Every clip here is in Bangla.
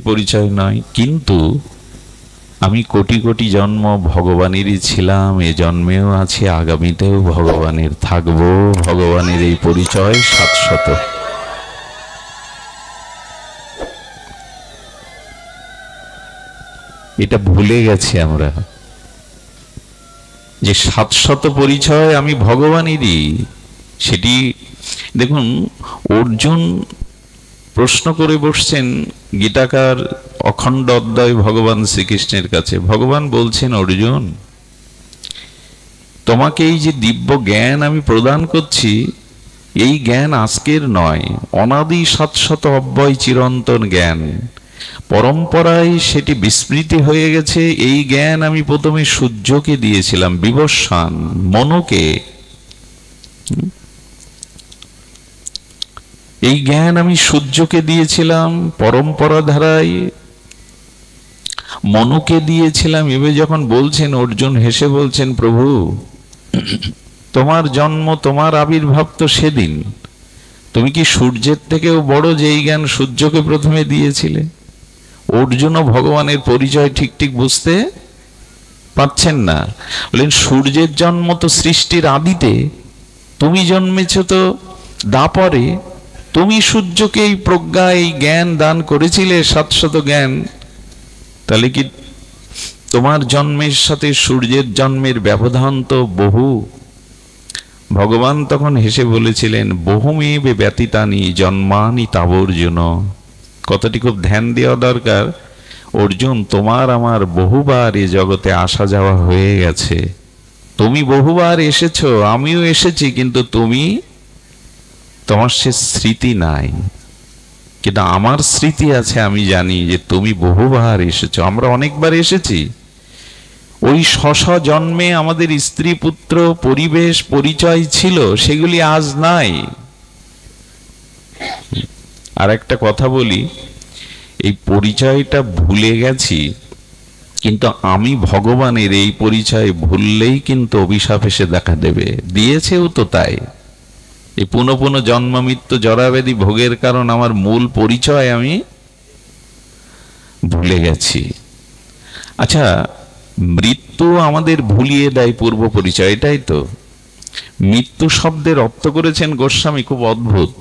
পরিচয় নয়, কিন্তু আমি কোটি কোটি জন্ম ভগবানেরই ছিলাম, এ জন্মেও আছি, আগামীতেও ভগবানের থাকবো। ভগবানের এই পরিচয় শাশ্বত। এটা ভুলে গেছি আমরা, যে শাশ্বত পরিচয় আমি ভগবানেরই। সেটি দেখুন, অর্জুন প্রশ্ন করে বসছেন গীতাকার অখণ্ড অধ্যায় ভগবান শ্রীকৃষ্ণের কাছে। ভগবান বলছেন, অর্জুন, তোমাকে এই যে দিব্য জ্ঞান আমি প্রদান করছি, এই জ্ঞান আজকের নয়, অনাদি শাশ্বত অব্যয় চিরন্তন জ্ঞান। পরম্পরায় সেটি বিস্মৃতি হয়ে গেছে। এই জ্ঞান আমি প্রথমে সূর্যকে দিয়েছিলাম, বিবস্বান মনুকে। এই জ্ঞান আমি সূর্যকে দিয়েছিলাম, পরম্পরা ধারায় মনুকে দিয়েছিলাম। এবার যখন বলছেন, অর্জুন হেসে বলছেন, প্রভু, তোমার জন্ম, তোমার আবির্ভাব তো সেদিন। তুমি কি সূর্যের থেকেও বড়, যে এই জ্ঞান সূর্যকে প্রথমে দিয়েছিলে? অর্জুনও ভগবানের পরিচয় ঠিক ঠিক বুঝতে পারছেন না। বলেন, সূর্যের জন্ম তো সৃষ্টির আদিতে, তুমি জন্মেছ তো দাপরে। তুমি সূর্যকে এই প্রজ্ঞা, এই জ্ঞান দান করেছিলে, শাশ্বত জ্ঞান। তাহলে কি তোমার জন্মের সাথে সূর্যের জন্মের ব্যবধান তো বহু। ভগবান তখন হেসে বলেছিলেন, বহুমেবে ব্যতীতানি জন্মানি তাবর্জুন। কথাটি খুব ধ্যান দেওয়া দরকার। অর্জুন, তোমার আমার বহুবার এ জগতে আসা যাওয়া হয়ে গেছে। তুমি বহুবার এসেছো, আমিও এসেছি, কিন্তু তোমার সে স্মৃতি নাই। কিন্তু আমার স্মৃতি আছে, আমি জানি যে তুমি বহুবার এসেছো, আমরা অনেকবার এসেছি। ওই জন্মে আমাদের স্ত্রী, পুত্র, পরিবেশ, পরিচয় ছিল, সেগুলি আজ নাই। আর একটা কথা বলি, এই পরিচয়টা ভুলে গেছি, কিন্তু আমি ভগবানের এই পরিচয় ভুললেই কিন্তু অভিশাপ এসে দেখা দেবে। দিয়েছেও তো তাই। এই পুনঃ পুনঃ জন্ম মৃত্যু জরাব্যাধি ভোগের কারণ আমার মূল পরিচয় আমি ভুলে গেছি। আচ্ছা, মৃত্যু আমাদের ভুলিয়ে দেয় পূর্ব পরিচয়, এটাই তো। মৃত্যু শব্দের অর্থ করেছেন গোস্বামী, খুব অদ্ভুত।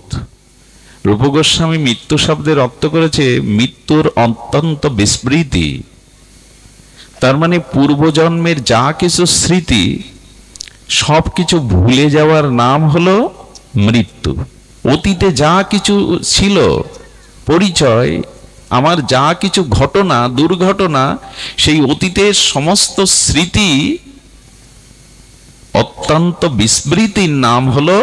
রূপ গোস্বামী মৃত্যু শব্দের অর্থ করেছে মৃত্যুর অত্যন্ত বিস্মৃতি। তার মানে পূর্বজন্মের যা কিছু স্মৃতি, সবকিছু ভুলে যাওয়ার নাম হলো মৃত্যু। অতীতে যা কিছু ছিল পরিচয়, আমার যা কিছু ঘটনা, দুর্ঘটনা, সেই অতীতের সমস্ত স্মৃতি অত্যন্ত বিস্মৃতির নাম হলো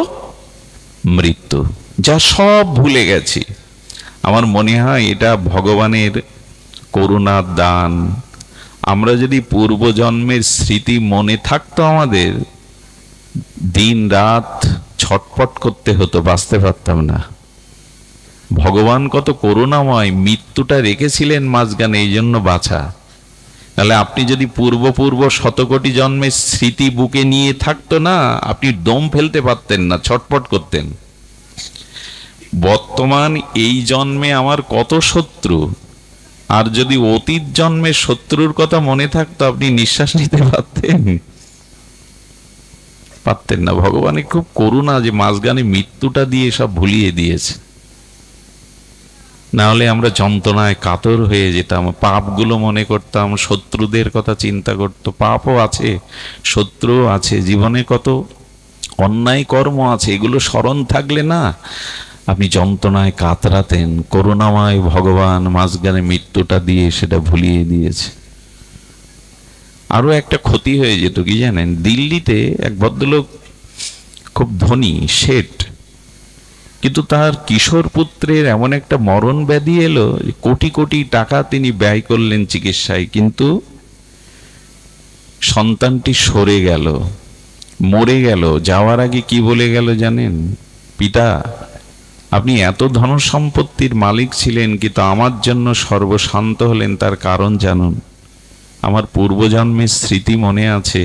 মৃত্যু। যা সব ভুলে গেছি। আমার মনে হয় এটা ভগবানের করুণার দান। আমরা যদি পূর্বজন্মের স্মৃতি মনে থাকতো, আমাদের দিন রাত ছটপট করতে হতো, বাঁচতে পারতাম না। ভগবান কত করুণাময়, মৃত্যুটা রেখেছিলেন মাঝখানে, এই জন্য বাঁচা। তাহলে আপনি যদি পূর্ব শতকোটি জন্মের স্মৃতি বুকে নিয়ে থাকতো না, আপনি দম ফেলতে পারতেন না, ছটপট করতেন। বর্তমান এই জন্মে আমার কত শত্রু, আর যদি অতীত জন্মের শত্রুর কথা মনে থাকতো, আপনি নিঃশ্বাস নিতে পারতেন না। ভগবানের খুব করুণা যে মাঝখানে মৃত্যুটা দিয়ে সব ভুলিয়ে দিয়েছে। না হলে আমরা যন্ত্রণায় কাতর হয়ে যেতাম, পাপগুলো মনে করতাম, শত্রুদের কথা চিন্তা করতো। পাপও আছে, শত্রুও আছে, জীবনে কত অন্যায় কর্ম আছে, এগুলো স্মরণ থাকলে না আপনি যন্ত্রণায় কাতরাতেন। করুণাময় ভগবান মাঝখানে মৃত্যুটা দিয়ে সেটা ভুলিয়ে দিয়েছে। আরো একটা ক্ষতি হয়ে যেত কি জানেন? দিল্লিতে এক ভদ্রলোক, খুব ধনী শেঠ, কিন্তু তার কিশোর পুত্রের এমন একটা মরণ ব্যাধি এলো, কোটি কোটি টাকা তিনি ব্যয় করলেন চিকিৎসায়, কিন্তু সন্তানটি সরে গেল, মরে গেল। যাওয়ার আগে কি বলে গেল জানেন? পিতা, আপনি এত ধন সম্পত্তির মালিক ছিলেন, কিন্তু আমার জন্য সর্বশান্ত হলেন, তার কারণ জানুন। আমার পূর্বজন্মের স্মৃতি মনে আছে,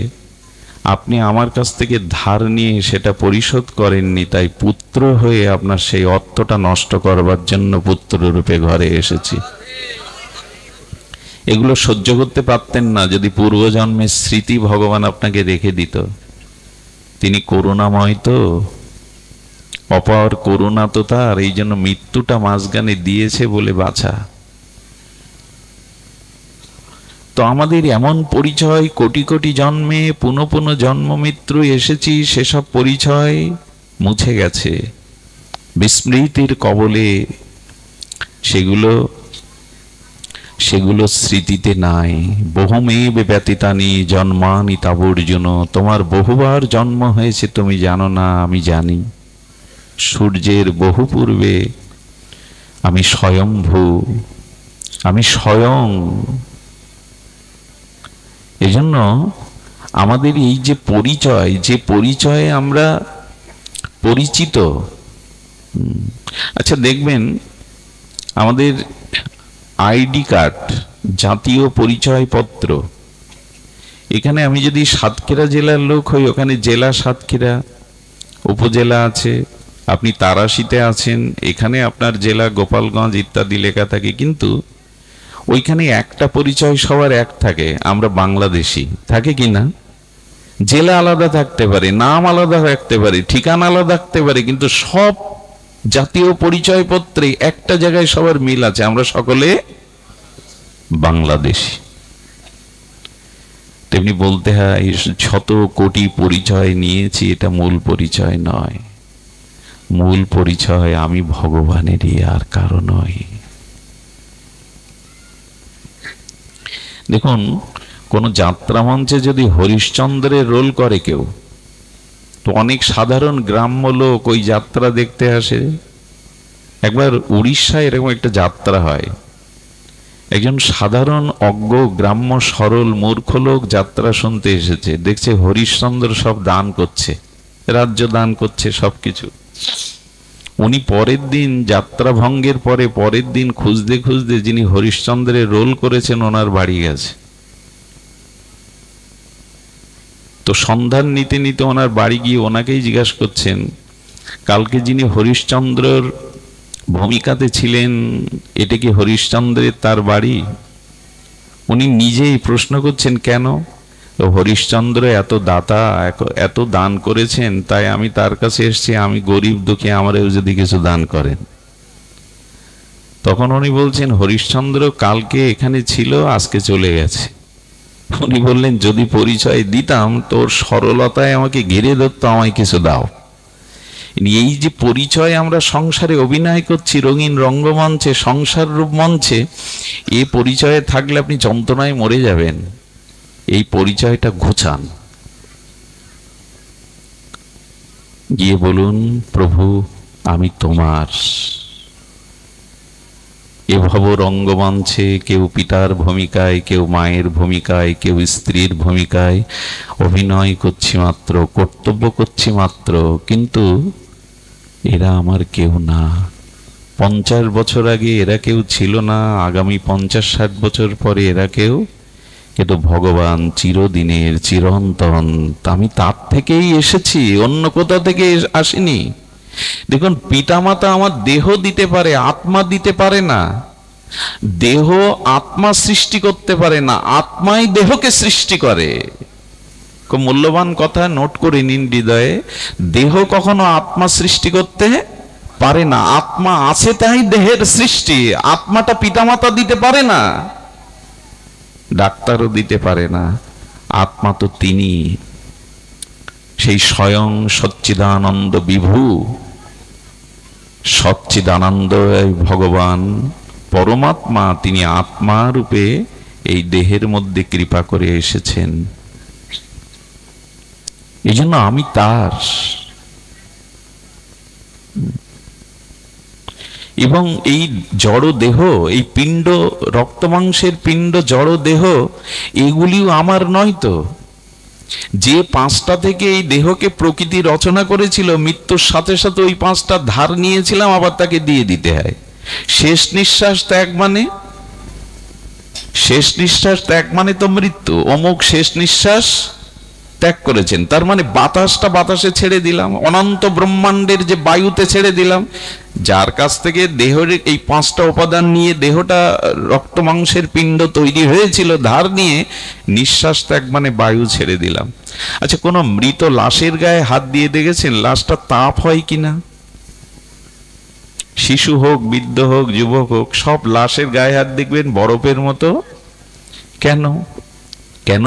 আপনি আমার কাছ থেকে ধার নিয়ে সেটা পরিশোধ করেননি, তাই পুত্র হয়ে আপনার সেই অর্থটা নষ্ট করবার জন্য পুত্র রূপে ঘরে এসেছি। এগুলো সহ্য করতে পারতেন না যদি পূর্বজন্মের স্মৃতি ভগবান আপনাকে রেখে দিত। তিনি করুণাময় তো, অপার করুণা তো তার, এই জন্য মৃত্যুটা মাঝখানে দিয়েছে বলে বাঁচা। তো আমাদের এমন পরিচয়, কোটি কোটি জন্মে পুনঃ পুনঃ জন্ম মৃত্যু এসেছি, সেসব পরিচয় মুছে গেছে বিস্মৃতির কবলে, সেগুলো স্মৃতিতে নাই। বহুমেব ব্যতীতানি জন্মানি তাবর্জুন, তোমার বহুবার জন্ম হয়েছে তুমি জানো না, আমি জানি। সূর্যের বহু পূর্বে আমি স্বয়ম্ভু, আমি স্বয়ং। এজন্য আমাদের এই যে পরিচয়, যে পরিচয়ে আমরা পরিচিত। আচ্ছা দেখবেন আমাদের আইডি কার্ড, জাতীয় পরিচয়পত্র, এখানে আমি যদি সাতক্ষীরা জেলার লোক হই, ওখানে জেলা সাতক্ষীরা, উপজেলা আছে, আপনি তারাশিতে আছেন, এখানে আপনার জেলা গোপালগঞ্জ ইত্যাদি লেখা থাকে, কিন্তু ওইখানে একটা পরিচয় সবার এক থাকে, আমরা বাংলাদেশি। থাকে কি না? জেলা আলাদা থাকতে পারে, নাম আলাদা থাকতে পারে, ঠিকানা আলাদা থাকতে পারে, কিন্তু সব জাতীয় পরিচয়পত্রে একটা জায়গায় সবার মিল আছে, আমরা সকলে বাংলাদেশি। তেমনি বলতে হয় শত কোটি পরিচয় নিয়েছি, এটা মূল পরিচয় নয়। মূল পরিচয় আমি ভগবানেরই, আর কারো নয়। দেখুন, কোন যাত্রা মঞ্চে যদি হরিশ্চন্দ্রের রোল করে কেউ, তো অনেক সাধারণ গ্রাম্য লোক ওই যাত্রা দেখতে আসে। একবার উড়িষ্যায় এরকম একটা যাত্রা হয়, একজন সাধারণ অজ্ঞ গ্রাম্য সরল মূর্খ লোক যাত্রা শুনতে এসেছে, দেখছে হরিশ্চন্দ্র সব দান করছে, রাজ্য দান করছে, সবকিছু। উনি পরের দিন যাত্রা ভঙ্গের পরের দিন খুঁজতে খুঁজতে যিনি হরিশ্চন্দ্রের রোল করেছেন ওনার বাড়ি গেছে। তো সন্ধান নিতে নিতে ওনার বাড়ি গিয়ে ওনাকেই জিজ্ঞাসা করছেন, কালকে যিনি হরিশ্চন্দ্রর ভূমিকাতে ছিলেন, এটা কি হরিশ্চন্দ্রের তার বাড়ি? উনি নিজেই প্রশ্ন করছেন, কেন? হরিশ্চন্দ্র এত দাতা, এত দান করেছেন, তাই আমি তার কাছে এসেছি, আমি গরিব দুঃখী, আমারও যদি কিছু দান করেন। তখন উনি বলছেন, হরিশ্চন্দ্র কালকে এখানে ছিল, আজকে চলে গেছে। উনি বললেন, যদি পরিচয় দিতাম, তোর সরলতায় আমাকে ঘিরে ধরতো, আমায় কিছু দাও। এই যে পরিচয় আমরা সংসারে অভিনয় করছি, রঙিন রঙ্গমঞ্চে, সংসার রূপ মঞ্চে, এ পরিচয়ে থাকলে আপনি যন্ত্রণায় মরে যাবেন। এই পরিচয়টা ঘোচান, গিয়ে বলুন, প্রভু আমি তোমার। এ ভব রঙ্গমঞ্চে কেউ পিতার ভূমিকায়, কেউ মায়ের ভূমিকায়, কেউ স্ত্রীর ভূমিকায় অভিনয় করছি মাত্র, কর্তব্য করছি মাত্র, কিন্তু এরা আমার কেউ না। 50 বছর আগে এরা কেউ ছিল না, আগামী 50-60 বছর পরে এরা কেউ, কিন্তু ভগবান চিরদিনের, চিরন্তন, আমি তার থেকেই এসেছি, অন্য কোথা থেকে আসিনি। দেখুন, পিতামাতা আমার দেহ দিতে পারে, আত্মা দিতে পারে না। দেহ আত্মা সৃষ্টি করতে পারে না, আত্মাই দেহকে সৃষ্টি করে। খুব মূল্যবান কথা, নোট করে নিন হৃদয়ে। দেহ কখনো আত্মা সৃষ্টি করতে পারে না, আত্মা আছে তাই দেহের সৃষ্টি। আত্মাটা পিতামাতা দিতে পারে না, ডাক্তারও দিতে পারে না, আত্মা তো তিনি, সেই স্বয়ং সচ্চিদানন্দ বিভু, সচ্চিদানন্দ ভগবান পরমাত্মা, তিনি আত্মা রূপে এই দেহের মধ্যে কৃপা করে এসেছেন। এই জন্য আমি তার। এবং এই জড় দেহ, এই পিণ্ড, রক্ত মাংসের পিণ্ড, জড় দেহ, এগুলিও আমার নয় তো। যে 5টা থেকে এই দেহকে প্রকৃতি রচনা করেছিল, মৃত্যুর সাথে সাথে ওই 5টা ধার নিয়েছিলাম, আবার তাকে দিয়ে দিতে হয়। শেষ নিঃশ্বাস ত্যাগ মানে, শেষ নিঃশ্বাস ত্যাগ মানে তো মৃত্যু। অমুক শেষ নিঃশ্বাস ত্যাগ করেছেন। তার মানে বাতাসটা বাতাসে ছেড়ে দিলাম, অনন্ত ব্রহ্মাণ্ডের যে বায়ুতে ছেড়ে দিলাম, যার কাছ থেকে দেহের এই 5টা উপাদান নিয়ে দেহটা রক্ত মাংসের পিণ্ড তৈরি হয়েছিল, ধার নিয়ে নিঃশ্বাস ত্যাগ মানে বায়ু ছেড়ে দিলাম। আচ্ছা, কোনো মৃত লাশের গায়ে হাত দিয়ে দেখেছেন লাশটা তাপ হয় কিনা? শিশু হোক, বৃদ্ধ হোক, যুবক হোক, সব লাশের গায়ে হাত দেখবেন বরফের মতো। কেন? কেন?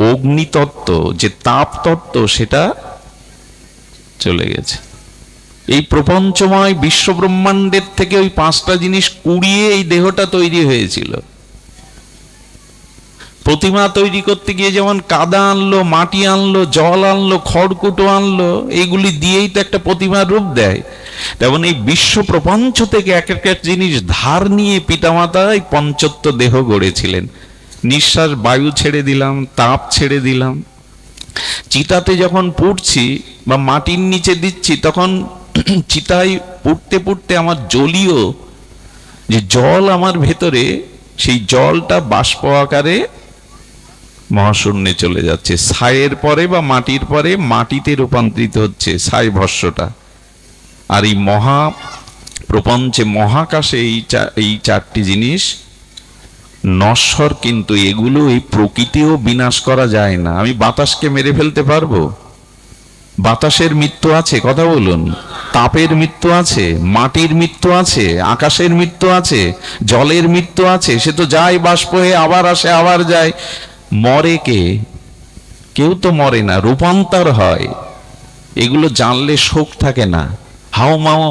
অগ্নিতত্ত্ব, যে তাপ তত্ত্ব, সেটা চলে গেছে। এই প্রপঞ্চময় বিশ্ব ব্রহ্মাণ্ডের থেকে ওই 5টা জিনিস কুড়িয়ে এই দেহটা তৈরি হয়েছিল। প্রতিমা তৈরি করতে গিয়ে যেমন কাদা আনলো, মাটি আনলো, জল আনলো, খড়কুটো আনলো, এইগুলি দিয়েই তো একটা প্রতিমার রূপ দেয়। তেমন এই বিশ্ব প্রপঞ্চ থেকে এক একটা জিনিস ধার নিয়ে পিতামাতা এই পঞ্চত্ব দেহ গড়েছিলেন। নিঃশ্বাস বায়ু ছেড়ে দিলাম, তাপ ছেড়ে দিলাম। চিতাতে যখন পুড়ছি বা মাটির নিচে দিচ্ছি, তখন চিতায় পুড়তে পুড়তে আমার জলীয় যে জল আমার ভেতরে, সেই জলটা বাষ্প আকারে মহাশূন্যে চলে যাচ্ছে। ছায়ের পরে বা মাটির পরে মাটিতে রূপান্তরিত হচ্ছে ছাই ভস্যটা। আর এই মহা প্রপঞ্চে, মহাকাশে এই 4টি জিনিস নশ্বর, কিন্তু এগুলো এই প্রকৃতিও বিনাশ করা যায় না। আমি বাতাসকে মেরে ফেলতে পারবো? বাতাসের মৃত্যু আছে, কথা বলুন। তাপের মৃত্যু আছে, মাটির মৃত্যু আছে, আকাশের মৃত্যু আছে, জলের মৃত্যু আছে। সে তো যায় বাষ্প হয়ে, আবার আসে, আবার যায়। মরে কে? কেউ তো মরে না, রূপান্তর হয়। এগুলো জানলে শোক থাকে না, হাও মাও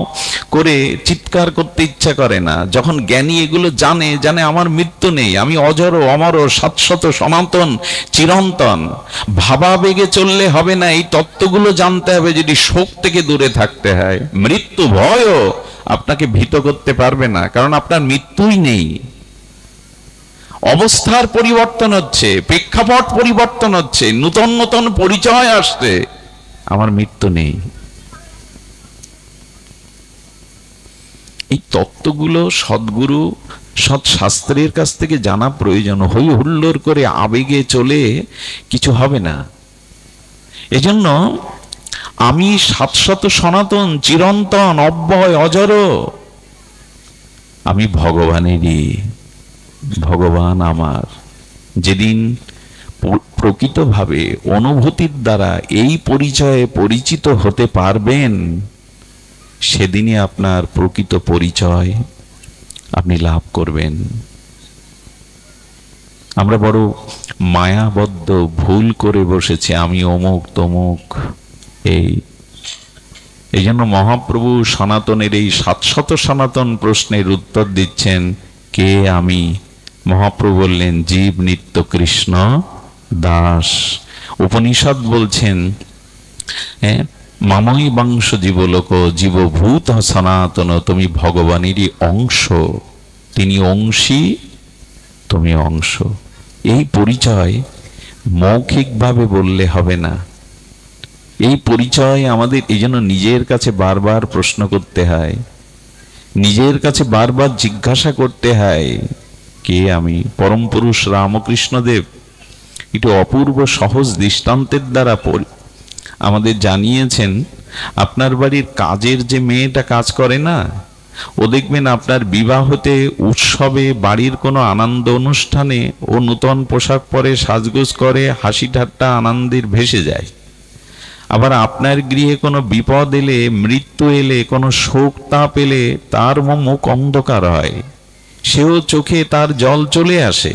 করে চিৎকার করতে ইচ্ছা করে না। যখন জ্ঞানী এগুলো জানে আমার মৃত্যু নেই, আমি অজর, অমর, শাশ্বত, সনাতন, চিরন্তন। ভাবাবেগে চললে হবে না, এই তত্ত্বগুলো জানতে হবে যদি শোক থেকে দূরে থাকতে হয়। মৃত্যু ভয়ও আপনাকে ভীত করতে পারবে না, কারণ আপনার মৃত্যুই নেই। অবস্থার পরিবর্তন হচ্ছে, প্রেক্ষাপট পরিবর্তন হচ্ছে, নূতন নূতন পরিচয় আসছে, আমার মৃত্যু নেই। এই তত্ত্বগুলো সদ্গুরু, সৎশাস্ত্রের কাছ থেকে জানা প্রয়োজন। হই হুল্লোড় করে আবেগে চলে কিছু হবে না। এজন্য আমি শাশ্বত, সনাতন, চিরন্তন, অব্যয়, অজর। আমি ভগবানেরই, ভগবান আমার। যেদিন প্রকৃতভাবে অনুভূতির দ্বারা এই পরিচয়ে পরিচিত হতে পারবেন, সেদিনই আপনার প্রকৃত পরিচয় আপনি লাভ করবেন। আমরা বড় মায়াবদ্ধ ভুল করে বসেছি, আমি অমুক তমুক। এই জন্য মহাপ্রভু সনাতনের এই 700 সনাতন প্রশ্নের উত্তর দিচ্ছেন। কে আমি? মহাপ্রভু বললেন, জীব নিত্য কৃষ্ণ দাস। উপনিষদ বলছেন, মামই বাংশ জীবলোক জীবভূত সনাতন, তুমি ভগবানেরই অংশ। তিনি অংশী, তুমি অংশ। এই পরিচয় মৌখিকভাবে বললে হবে না। এই পরিচয় আমাদের এই জন্য নিজের কাছে বারবার প্রশ্ন করতে হয়, নিজের কাছে বারবার জিজ্ঞাসা করতে হয়, কে আমি? পরম পুরুষ রামকৃষ্ণদেব একটু অপূর্ব সহজ দৃষ্টান্তের দ্বারা আমাদের জানিয়েছেন। আপনার বাড়ির কাজের যে মেয়েটা কাজ করে না, ও দেখবেন আপনার বিবাহতে, উৎসবে, বাড়ির কোনো আনন্দ অনুষ্ঠানে ও নূতন পোশাক পরে, সাজগোজ করে, হাসি ঠাট্টা আনন্দের ভেসে যায়। আবার আপনার গৃহে কোনো বিপদ এলে, মৃত্যু এলে, কোনো শোক তাপ এলে তার মুখ অন্ধকার হয়, সেও চোখে তার জল চলে আসে।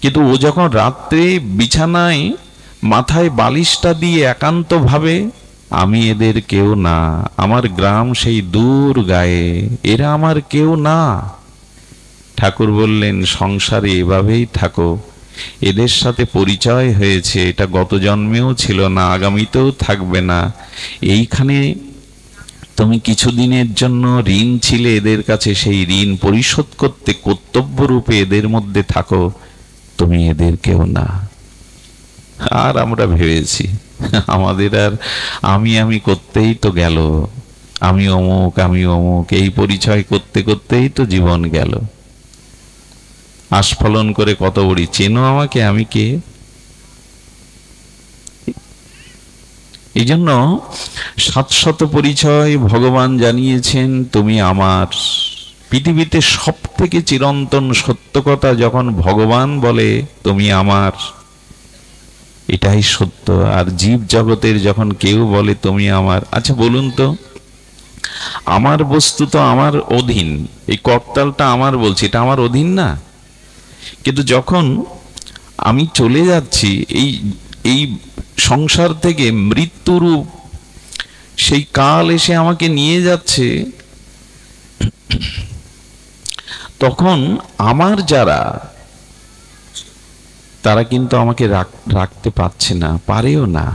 কিন্তু ও যখন রাত্রে বিছানায় মাথায় বালিশটা দিয়ে একান্ত ভাবে, আমি এদের কেউ না, আমার গ্রাম সেই দূর গায়ে, এরা আমার কেউ না। ঠাকুর বললেন, সংসারে এভাবেই থাকো, এদের সাথে পরিচয় হয়েছে, এটা গত জন্মেও ছিল না, আগামীতেও থাকবে না। এইখানে তুমি কিছুদিনের জন্য ঋণ ছিলে এদের কাছে, সেই ঋণ পরিশোধ করতে কর্তব্য রূপে এদের মধ্যে থাকো, তুমি এদের কেউ না। আর আমরা ভেবেছি আমাদের আর আমি করতেই তো গেল, আমি অমুক, আমি অমুক, এই পরিচয় করতে করতেই তো জীবন গেল। আস্ফলন করে কত বড়ি, চেনো আমাকে, আমি কে? এই জন্য 700 পরিচয় ভগবান জানিয়েছেন, তুমি আমার। পৃথিবীতে সব থেকে চিরন্তন সত্য কথা যখন ভগবান বলে তুমি আমার, এটাই সত্য। আর জীব জগতের যখন কেউ বলে তুমি আমার, আচ্ছা বলুন তো, আমার বস্তু তো আমার অধীন, এই করতালটা আমার বলছি, এটা আমার অধীন না? কিন্তু যখন আমি চলে যাচ্ছি এই সংসার থেকে, মৃত্যুরূপ সেই কাল এসে আমাকে নিয়ে যাচ্ছে, তখন আমার যারা, তারা কিন্তু আমাকে রাখতে পারছে না, পারেও না।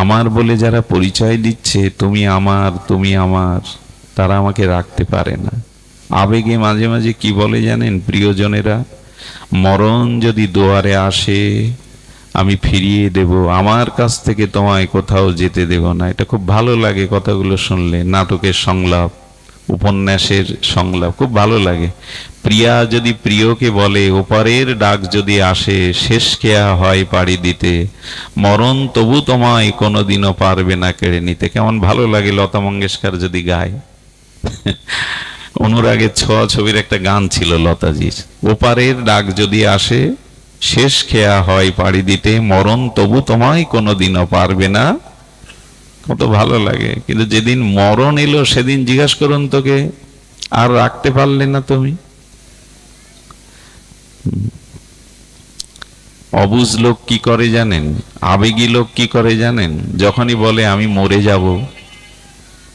আমার বলে যারা পরিচয় দিচ্ছে তুমি আমার, তুমি আমার, তারা আমাকে রাখতে পারে না। আবেগে মাঝে মাঝে কি বলে জানেন প্রিয়জনেরা? মরণ যদি দুয়ারে আসে আমি ফিরিয়ে দেব, আমার কাছ থেকে তোমায় কোথাও যেতে দেব না। এটা খুব ভালো লাগে কথাগুলো শুনলে, নাটকের সংলাপ, উপন্যাসের সংলাপ খুব ভালো লাগে। প্রিয়া যদি প্রিয়কে বলে, ওপারের ডাক যদি আসে, শেষ কেয়া হয় পাড়ি দিতে, মরণ তবু তোমায় কোনোদিনও পারবে না কেড়ে নিতে। কেমন ভালো লাগে লতা মঙ্গেশকর যদি গায়। অনুরাগের ছোঁয়া ছবির একটা গান ছিল লতাজির, ওপারের ডাক যদি আসে, শেষ খেয়া হয় পাড়ি দিতে, মরণ তবু তোমায় কোনোদিনও পারবে না। কত ভালো লাগে। কিন্তু যেদিন মরণ এলো সেদিন জিজ্ঞাসা করুন তোকে, আর রাখতে পারলে না তুমি? অবুঝ লোক কি করে জানেন, আবেগী লোক কি করে জানেন? যখনই বলে আমি মরে যাব,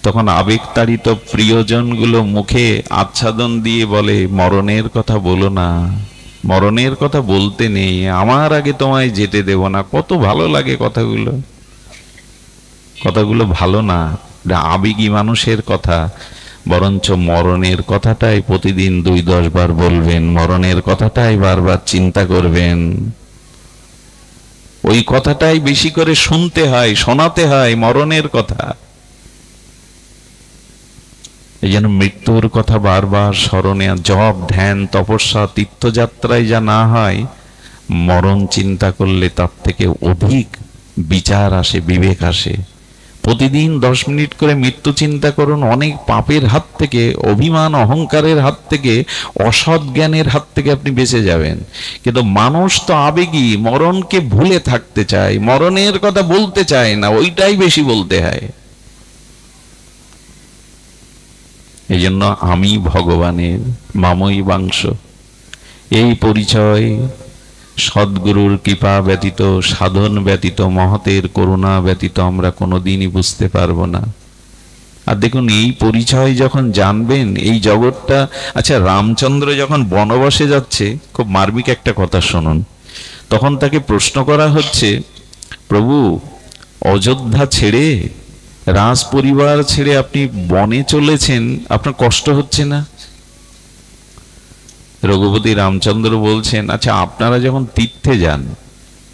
তখন আবেগতাড়িত প্রিয়জনগুলো মুখে আচ্ছাদন দিয়ে বলে, মরণের কথা বলো না, মরণের কথা বলতে নেই, আমার আগে তোমায় যেতে দেব না। কত ভালো লাগে কথাগুলো। কথাগুলো ভালো না, আবেগী মানুষের কথা। বরঞ্চ মরণের কথাটাই প্রতিদিন 2-10 বার বলবেন, মরণের কথাটাই বারবার চিন্তা করবেন। ওই কথাটাই বেশি করে শুনতে হয়, শোনাতে হয়, মরণের কথা। এই জন্য মৃত্যুর কথা বারবার স্মরণে, জপ, ধ্যান, তপস্যা, তীর্থযাত্রায় যা না হয়, মরণ চিন্তা করলে তার থেকে অধিক বিচার আসে, বিবেক আসে। প্রতিদিন 10 মিনিট করে মৃত্যু চিন্তা করুন। অনেক পাপের হাত থেকে, অভিমান অহংকারের হাত থেকে, অসৎ জ্ঞানের হাত থেকে আপনি বেঁচে যাবেন। কিন্তু মানুষ তো আবেগী, মরণকে ভুলে থাকতে চায়, মরণের কথা বলতে চায় না, ওইটাই বেশি বলতে হয়। এই জন্য আমি ভগবানের, মামই বাংশ, এই পরিচয় সদ্গুরুর কৃপা ব্যতীত, সাধন ব্যতীত, মহতের করুণা ব্যতীত আমরা কোনোদিনই বুঝতে পারবো না। আর দেখুন, এই পরিচয় যখন জানবেন এই জগৎটা। আচ্ছা, রামচন্দ্র যখন বনবাসে যাচ্ছে, খুব মার্মিক একটা কথা শুনুন। তখন তাকে প্রশ্ন করা হচ্ছে, প্রভু অযোধ্যা ছেড়ে, রাজ পরিবার ছেড়ে আপনি বনে চলেছেন, আপনার কষ্ট হচ্ছে না? রঘুপতি রামচন্দ্র বলছেন, আচ্ছা আপনারা যখন তীর্থে যান,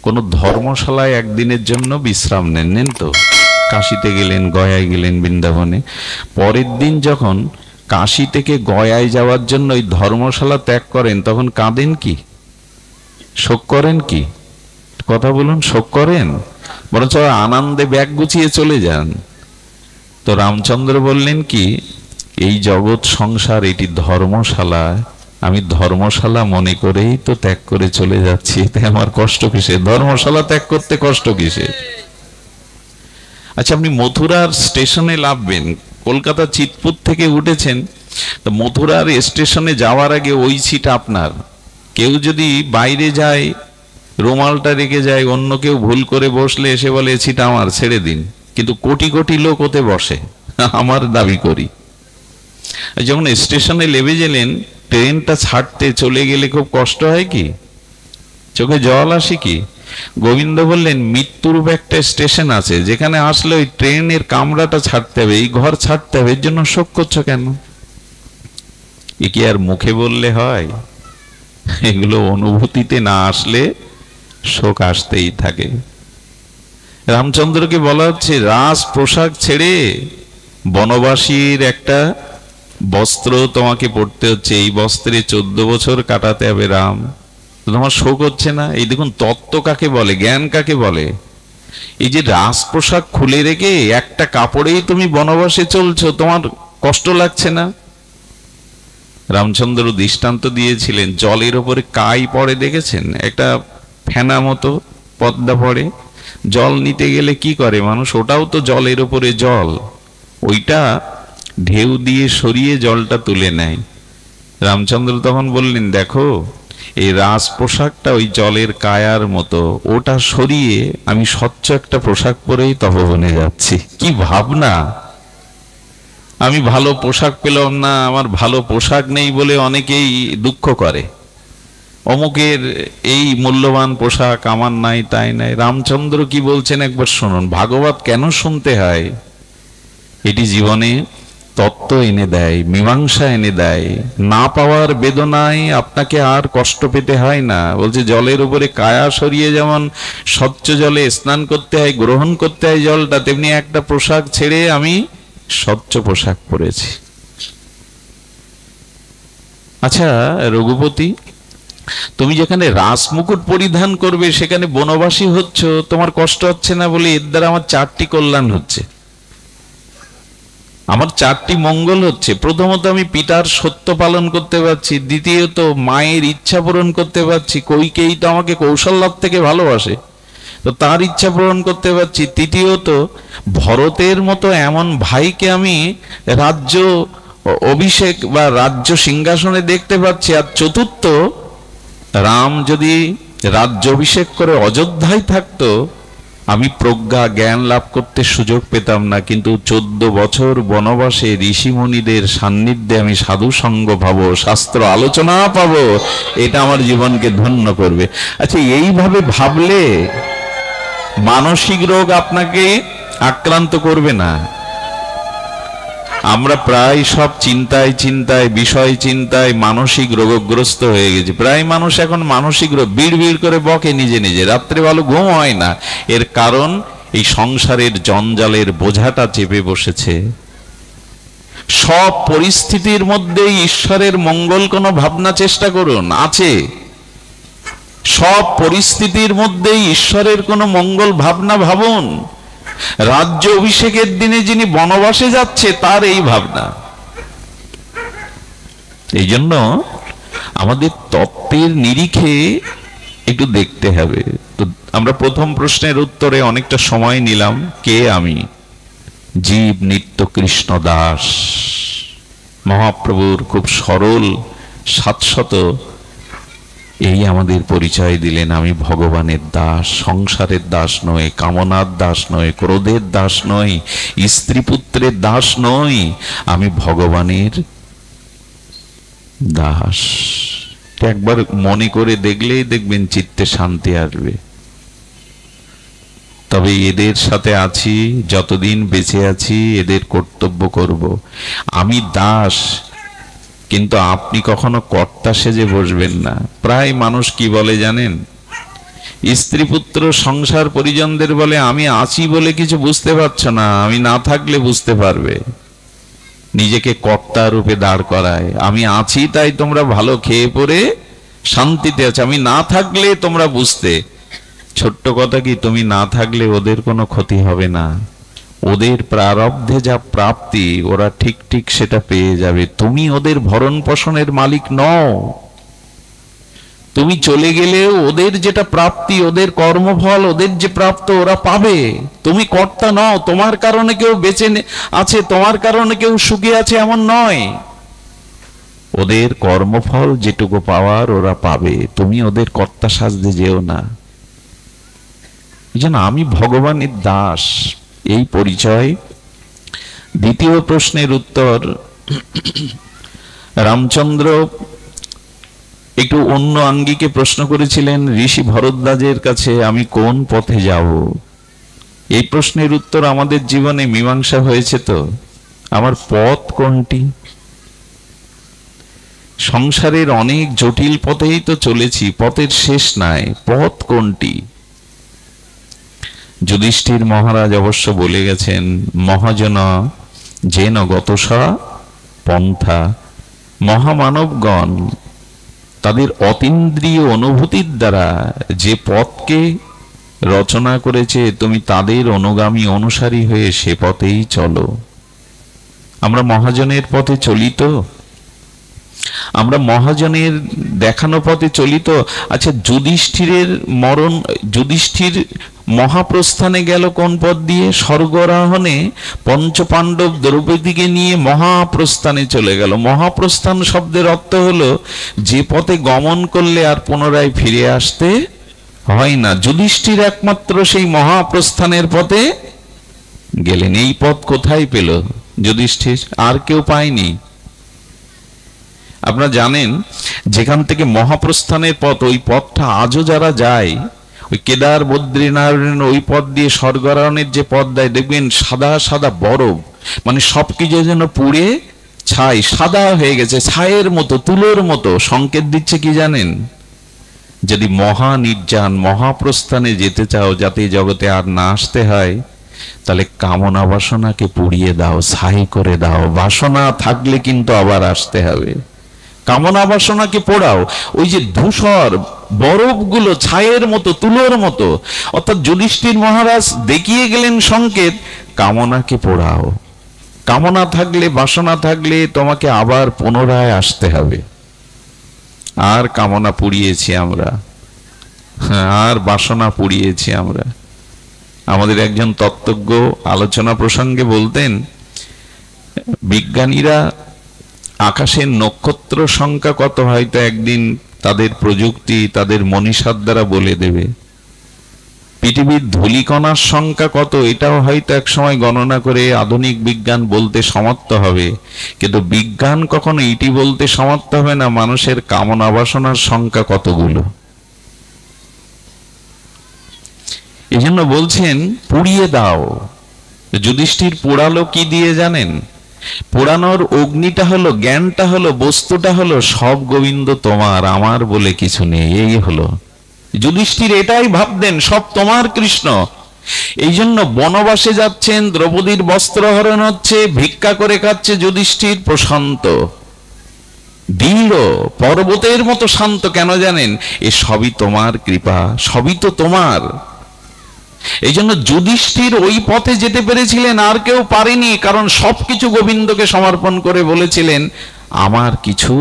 কোন ধর্মশালায় একদিনের জন্য বিশ্রাম নেন তো? কাশিতে গেলেন, গয়ায় গেলেন, বৃন্দাবনে, পরের দিন যখন কাশি থেকে গয়ায় যাওয়ার জন্য ওই ধর্মশালা ত্যাগ করেন, তখন কাঁদেন কি, শোক করেন কি? কথা বলুন, শোক করেন? বরঞ্চ আনন্দে ব্যাগ গুছিয়ে চলে যান। তো রামচন্দ্র বললেন কি, এই জগৎ সংসার এটি ধর্মশালা, আমি ধর্মশালা মনে করেই তো ত্যাগ করে চলে যাচ্ছি, এতে আমার কষ্ট কিসে? ধর্মশালা ত্যাগ করতে কষ্ট কিসে? আচ্ছা, আপনি মথুরার স্টেশনে নামবেন, কলকাতা চিতপুর থেকে উঠেছেন, তো মথুরার স্টেশনে যাওয়ার আগে ওই সিট আপনার। কেউ যদি বাইরে যায়, রুমালটা রেখে যায়, অন্য কেউ ভুল করে বসলে এসে বলে সিট আমার, ছেড়ে দিন। কিন্তু কোটি কোটি লোক ওতে বসে, আমার দাবি করি। যখন স্টেশনে নেমে গেলেন, ট্রেনটা ছাড়তে চলে গেলে খুব কষ্ট হয় কি, চোখে জল আসে কি? গোবিন্দ বললেন, মৃত্যুরূপ একটা স্টেশন আছে, যেখানে আসলে ওই ট্রেনের কামরাটা ছাড়তে হবে, এই ঘর ছাড়তে হবে, এর জন্য শোক করছো কেন? এ কি আর মুখে বললে হয়? এগুলো অনুভূতিতে না আসলে শোক আসতেই থাকে। রামচন্দ্রকে বলা হচ্ছে, রাজ পোশাক ছেড়ে বনবাসীর একটা বস্ত্র তোমাকে পড়তে হচ্ছে, এই বস্ত্রে 14 বছর কাটাতে হবে রাম। তো তোমার শোক হচ্ছে না? এই দেখুন তত্ত্ব কাকে বলে, জ্ঞান কাকে বলে। এই যে রাজ পোশাক খুলে রেখে একটা কাপড়েই তুমি বনবাসে চলছো, তোমার কষ্ট লাগছে না? রামচন্দ্র দৃষ্টান্ত দিয়েছিলেন, জলের ওপরে কাই পড়ে দেখেছেন? একটা ফেনা মতো পদ্মা পড়ে, জল নিতে গেলে কি করে মানুষ? ওটাও তো জলের ওপরে জল, ওইটা ঢেউ দিয়ে সরিয়ে জলটা তুলে নেয়। রামচন্দ্র তখন বললেন, দেখো এই রাজ পোশাকটা ওই জলের কায়ার মতো, ওটা সরিয়ে আমি স্বচ্ছ একটা পোশাক পরেই তপবনে যাচ্ছি। কি ভাবনা! আমি ভালো পোশাক পেলাম না, আমার ভালো পোশাক নেই বলে অনেকেই দুঃখ করে, অমুকের এই মূল্যবান পোশাক আমার নাই, তাই নাই। রামচন্দ্র কি বলছেন একবার শুনুন। ভাগবত কেন শুনতে হয়? এটি জীবনে তত্ত্ব এনে দেয়, মীমাংসা এনে দেয়। না পাওয়ার বেদনায় আপনাকে আর কষ্ট পেতে হয় না। বলছে জলের উপরে কায়া সরিয়ে যেমন স্বচ্ছ জলে স্নান করতে হয়, গ্রহণ করতে হয় জলটা, তেমনি একটা পোশাক ছেড়ে আমি স্বচ্ছ পোশাক পরেছি। আচ্ছা রঘুপতি, তুমি যেখানে রাসমুকুট পরিধান করবে সেখানে বনবাসী হচ্ছ, তোমার কষ্ট হচ্ছে না বলে এর দ্বারা আমার 4টি কল্যাণ হচ্ছে, আমার 4টি মঙ্গল হচ্ছে। প্রথমত আমি পিতার সত্য পালন করতে পারছি, দ্বিতীয়ত মায়ের ইচ্ছা পূরণ করতে পারছি, কইকেই তো আমাকে কৌশল্যার থেকে ভালোবাসে, তো তার ইচ্ছা পূরণ করতে পারছি। তৃতীয়ত ভরতের মতো এমন ভাইকে আমি রাজ্য অভিষেক বা রাজ্য সিংহাসনে দেখতে পাচ্ছি। আর চতুর্থ, রাম যদি রাজ্য অভিষেক করে অযোধ্যায় থাকতো, আমি প্রজ্ঞা জ্ঞান লাভ করতে সুযোগ পেতাম না, কিন্তু 14 বছর বনবাসে ঋষিমুনিদের সান্নিধ্যে আমি সাধু সঙ্গ পাবো, শাস্ত্র আলোচনা পাবো, এটা আমার জীবনকে ধন্য করবে। আচ্ছা, এইভাবে ভাবলে মানসিক রোগ আপনাকে আক্রান্ত করবে না। আমরা প্রায় সব চিন্তায় চিন্তায়, বিষয় চিন্তায় মানসিক রোগগ্রস্ত হয়ে গেছি। প্রায় মানুষ এখন মানসিক রোগ, বিড় বিড় করে বকে নিজে নিজে, রাত্রে ভালো ঘুম হয় না। এর কারণ এই সংসারের জঞ্জালের বোঝাটা চেপে বসেছে। সব পরিস্থিতির মধ্যে ঈশ্বরের মঙ্গল কোনো ভাবনা চেষ্টা করুন, আছে। সব পরিস্থিতির মধ্যে ঈশ্বরের কোনো মঙ্গল ভাবনা ভাবুন। রাজ্য অভিষেকের দিনে যিনি বনবাসে যাচ্ছে তার এই ভাবনা। এই জন্য আমাদের তত্ত্বের নিরিখে একটু দেখতে হবে। তো আমরা প্রথম প্রশ্নের উত্তরে অনেকটা সময় নিলাম। কে আমি? জীব নিত্য কৃষ্ণ দাস। মহাপ্রভুর খুব সরল 700 এই আমাদের পরিচয় দিলেন। আমি ভগবানের দাস, সংসারের দাস নয়, কামনার দাস নয়, ক্রোধের দাস নয়, স্ত্রী পুত্রের দাস নয়, আমি ভগবানের দাস। একবার মনে করে দেখলেই দেখবেন চিত্তে শান্তি আসবে। তবে এদের সাথে আছি, যতদিন বেঁচে আছি এদের কর্তব্য করব। আমি দাস, কিন্তু আপনি কখনো কর্তা সেজে বসবেন না। প্রায় মানুষ কি বলে জানেন? স্ত্রী পুত্র সংসার পরিজনদের বলে, আমি আছি বলে কিছু বুঝতে পারছো না, আমি না থাকলে বুঝতে পারবে। নিজেকে কর্তা রূপে দাঁড় করায়। আমি আছি তাই তোমরা ভালো খেয়ে পরে শান্তিতে আছো, আমি না থাকলে তোমরা বুঝতে। ছোট্ট কথা কি, তুমি না থাকলে ওদের কোনো ক্ষতি হবে না। ওদের প্রারব্ধে যা প্রাপ্তি ওরা ঠিক ঠিক সেটা পেয়ে যাবে। তুমি ওদের ভরণ পোষণের মালিক নও। তুমি চলে গেলেও ওদের যেটা প্রাপ্তি, ওদের কর্মফল, ওদের যে প্রাপ্ত ওরা পাবে। তুমি কর্তা নও। তোমার কারণে কেউ বেঁচে আছে, তোমার কারণে কেউ সুখে আছে এমন নয়। ওদের কর্মফল যেটুকু পাওয়ার ওরা পাবে, তুমি ওদের কর্তা সাজতে যেও না। এই জন্য আমি ভগবানের দাস, এই পরিচয়। দ্বিতীয় প্রশ্নের উত্তর, রামচন্দ্র একটু অন্য আঙ্গিকে প্রশ্ন করেছিলেন ঋষি ভরদ্বাজের কাছে, আমি কোন পথে যাব? এই প্রশ্নের উত্তর আমাদের জীবনে মীমাংসা হয়েছে তো। আমার পথ কোনটি? সংসারের অনেক জটিল পথেই তো চলেছি, পথের শেষ নাই। পথ কোনটি? যুধিষ্ঠির মহারাজ অবশ্য বলে গেছেন, মহাজন যেন গতসা পন্থা। মহামানবগণ তাদের অতীন্দ্রিয় অনুভূতির দ্বারা যে পথকে রচনা করেছে, তুমি তাদের অনুগামী অনুসারী হয়ে সে পথেই চলো। আমরা মহাজনের পথে চলিত, আমরা মহাজনের দেখানো পথে চলিত। আচ্ছা, যুধিষ্ঠির মহাপ্রস্থানে গেল কোন পথ দিয়ে? স্বর্গরাহনে পঞ্চপাণ্ডব দ্রৌপদীকে নিয়ে মহাপ্রস্থানে চলে গেল। মহাপ্রস্থান শব্দের অর্থ হলো যে পথে গমন করলে আর পুনরায় ফিরে আসতে হয় না। যুধিষ্ঠির একমাত্র সেই মহাপ্রস্থানের পথে গেলেন। এই পথ কোথায় পেল যুধিষ্ঠির? আর কেউ পায়নি। আপনারা জানেন, যেখান থেকে মহাপ্রস্থানের পথ, ওই পথটা আজও যারা যায়, ওই কেদার বদ্রীনারায়ণ ওই পথ দিয়ে স্বর্গারোহণের যে পথ দেয়, দেখবেন সাদা সাদা বরফ, মানে সবকিছু যেন পুড়ে ছাই, সাদা হয়ে গেছে, ছায়ের মতো, তুলোর মতো। সংকেত দিচ্ছে কি জানেন? যদি মহানির্জান মহাপ্রস্থানে যেতে চাও, যাতে জগতে আর না আসতে হয়, তাহলে কামনা বাসনাকে পুড়িয়ে দাও, ছাই করে দাও। বাসনা থাকলে কিন্তু আবার আসতে হবে। কামনা বাসনাকে পোড়াও। ওই যে ধূসর বরফগুলো ছায়ের মতো, তুলোর মতো, অর্থাৎ যুধিষ্ঠির মহারাজ দেখিয়ে গেলেন সংকেত, কামনাকে পোড়াও। কামনা থাকলে, বাসনা থাকলে তোমাকে আবার পুনরায় আসতে হবে। আর কামনা পুড়িয়েছি আমরা, আর বাসনা পুড়িয়েছি আমরা। আমাদের একজন তত্ত্বজ্ঞ আলোচনা প্রসঙ্গে বলতেন, বিজ্ঞানীরা আকাশের নক্ষত্র সংখ্যা কত হয়তো একদিন তাদের প্রযুক্তি, তাদের মনীষার দ্বারা বলে দেবে। পৃথিবীর ধূলিকণার সংখ্যা কত, এটাও হয়তো এক সময় গণনা করে আধুনিক বিজ্ঞান বলতে সমর্থ হবে। কিন্তু বিজ্ঞান কখনো এটি বলতে সমর্থ হবে না মানুষের কামনা বাসনার সংখ্যা কতগুলো। এই জন্য বলছেন পুড়িয়ে দাও। যুধিষ্ঠির পোড়ালো কি দিয়ে জানেন? পোড়ানোর অগ্নিটা হলো, জ্ঞানটা হলো, বস্তুটা হলো সব গোবিন্দ তোমার, আমার বলে কিছু নেই। এই হলো যুধিষ্ঠির, এটাই ভাবতেন সব তোমার কৃষ্ণ। এই জন্য বনবাসে যাচ্ছেন, দ্রৌপদীর বস্ত্রহরণ হচ্ছে, ভিক্ষা করে খাচ্ছে যুধিষ্ঠির প্রশান্ত, দৃঢ়, পর্বতের মতো শান্ত। কেন জানেন? এ সবই তোমার কৃপা, সবই তো তোমার। এই জন্য যুধিষ্ঠির ওই পথে যেতে পেরেছিলেন, আর কেউ পারেনি, কারণ সবকিছু গোবিন্দকে সমর্পণ করে বলেছিলেন আমার কিছু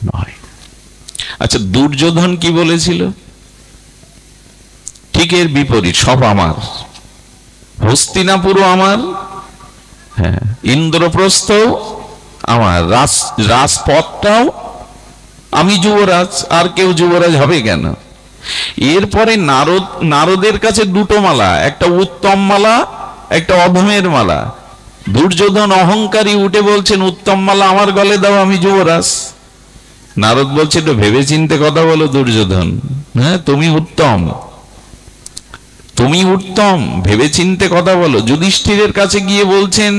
নয়। আচ্ছা, দুর্যোধন কি বলেছিল? ঠিক এর বিপরীত, সব আমার, হস্তিনাপুরও আমার, হ্যাঁ, ইন্দ্রপ্রস্থ আমার, রাজপথটাও আমি যুবরাজ, আর কেউ যুবরাজ হবে কেন? এরপরে নারদের কাছে দুটো মালা, একটা উত্তম মালা, একটা অধমের মালা। দুর্যোধন অহংকারী উঠে বলছেন উত্তম মালা আমার গলে দাও, আমি যুবরাজ। নারদ বলছে একটু ভেবে চিনতে কথা বলো দুর্যোধন, হ্যাঁ তুমি উত্তম, তুমি উত্তম, ভেবে চিনতে কথা বলো। যুধিষ্ঠিরের কাছে গিয়ে বলছেন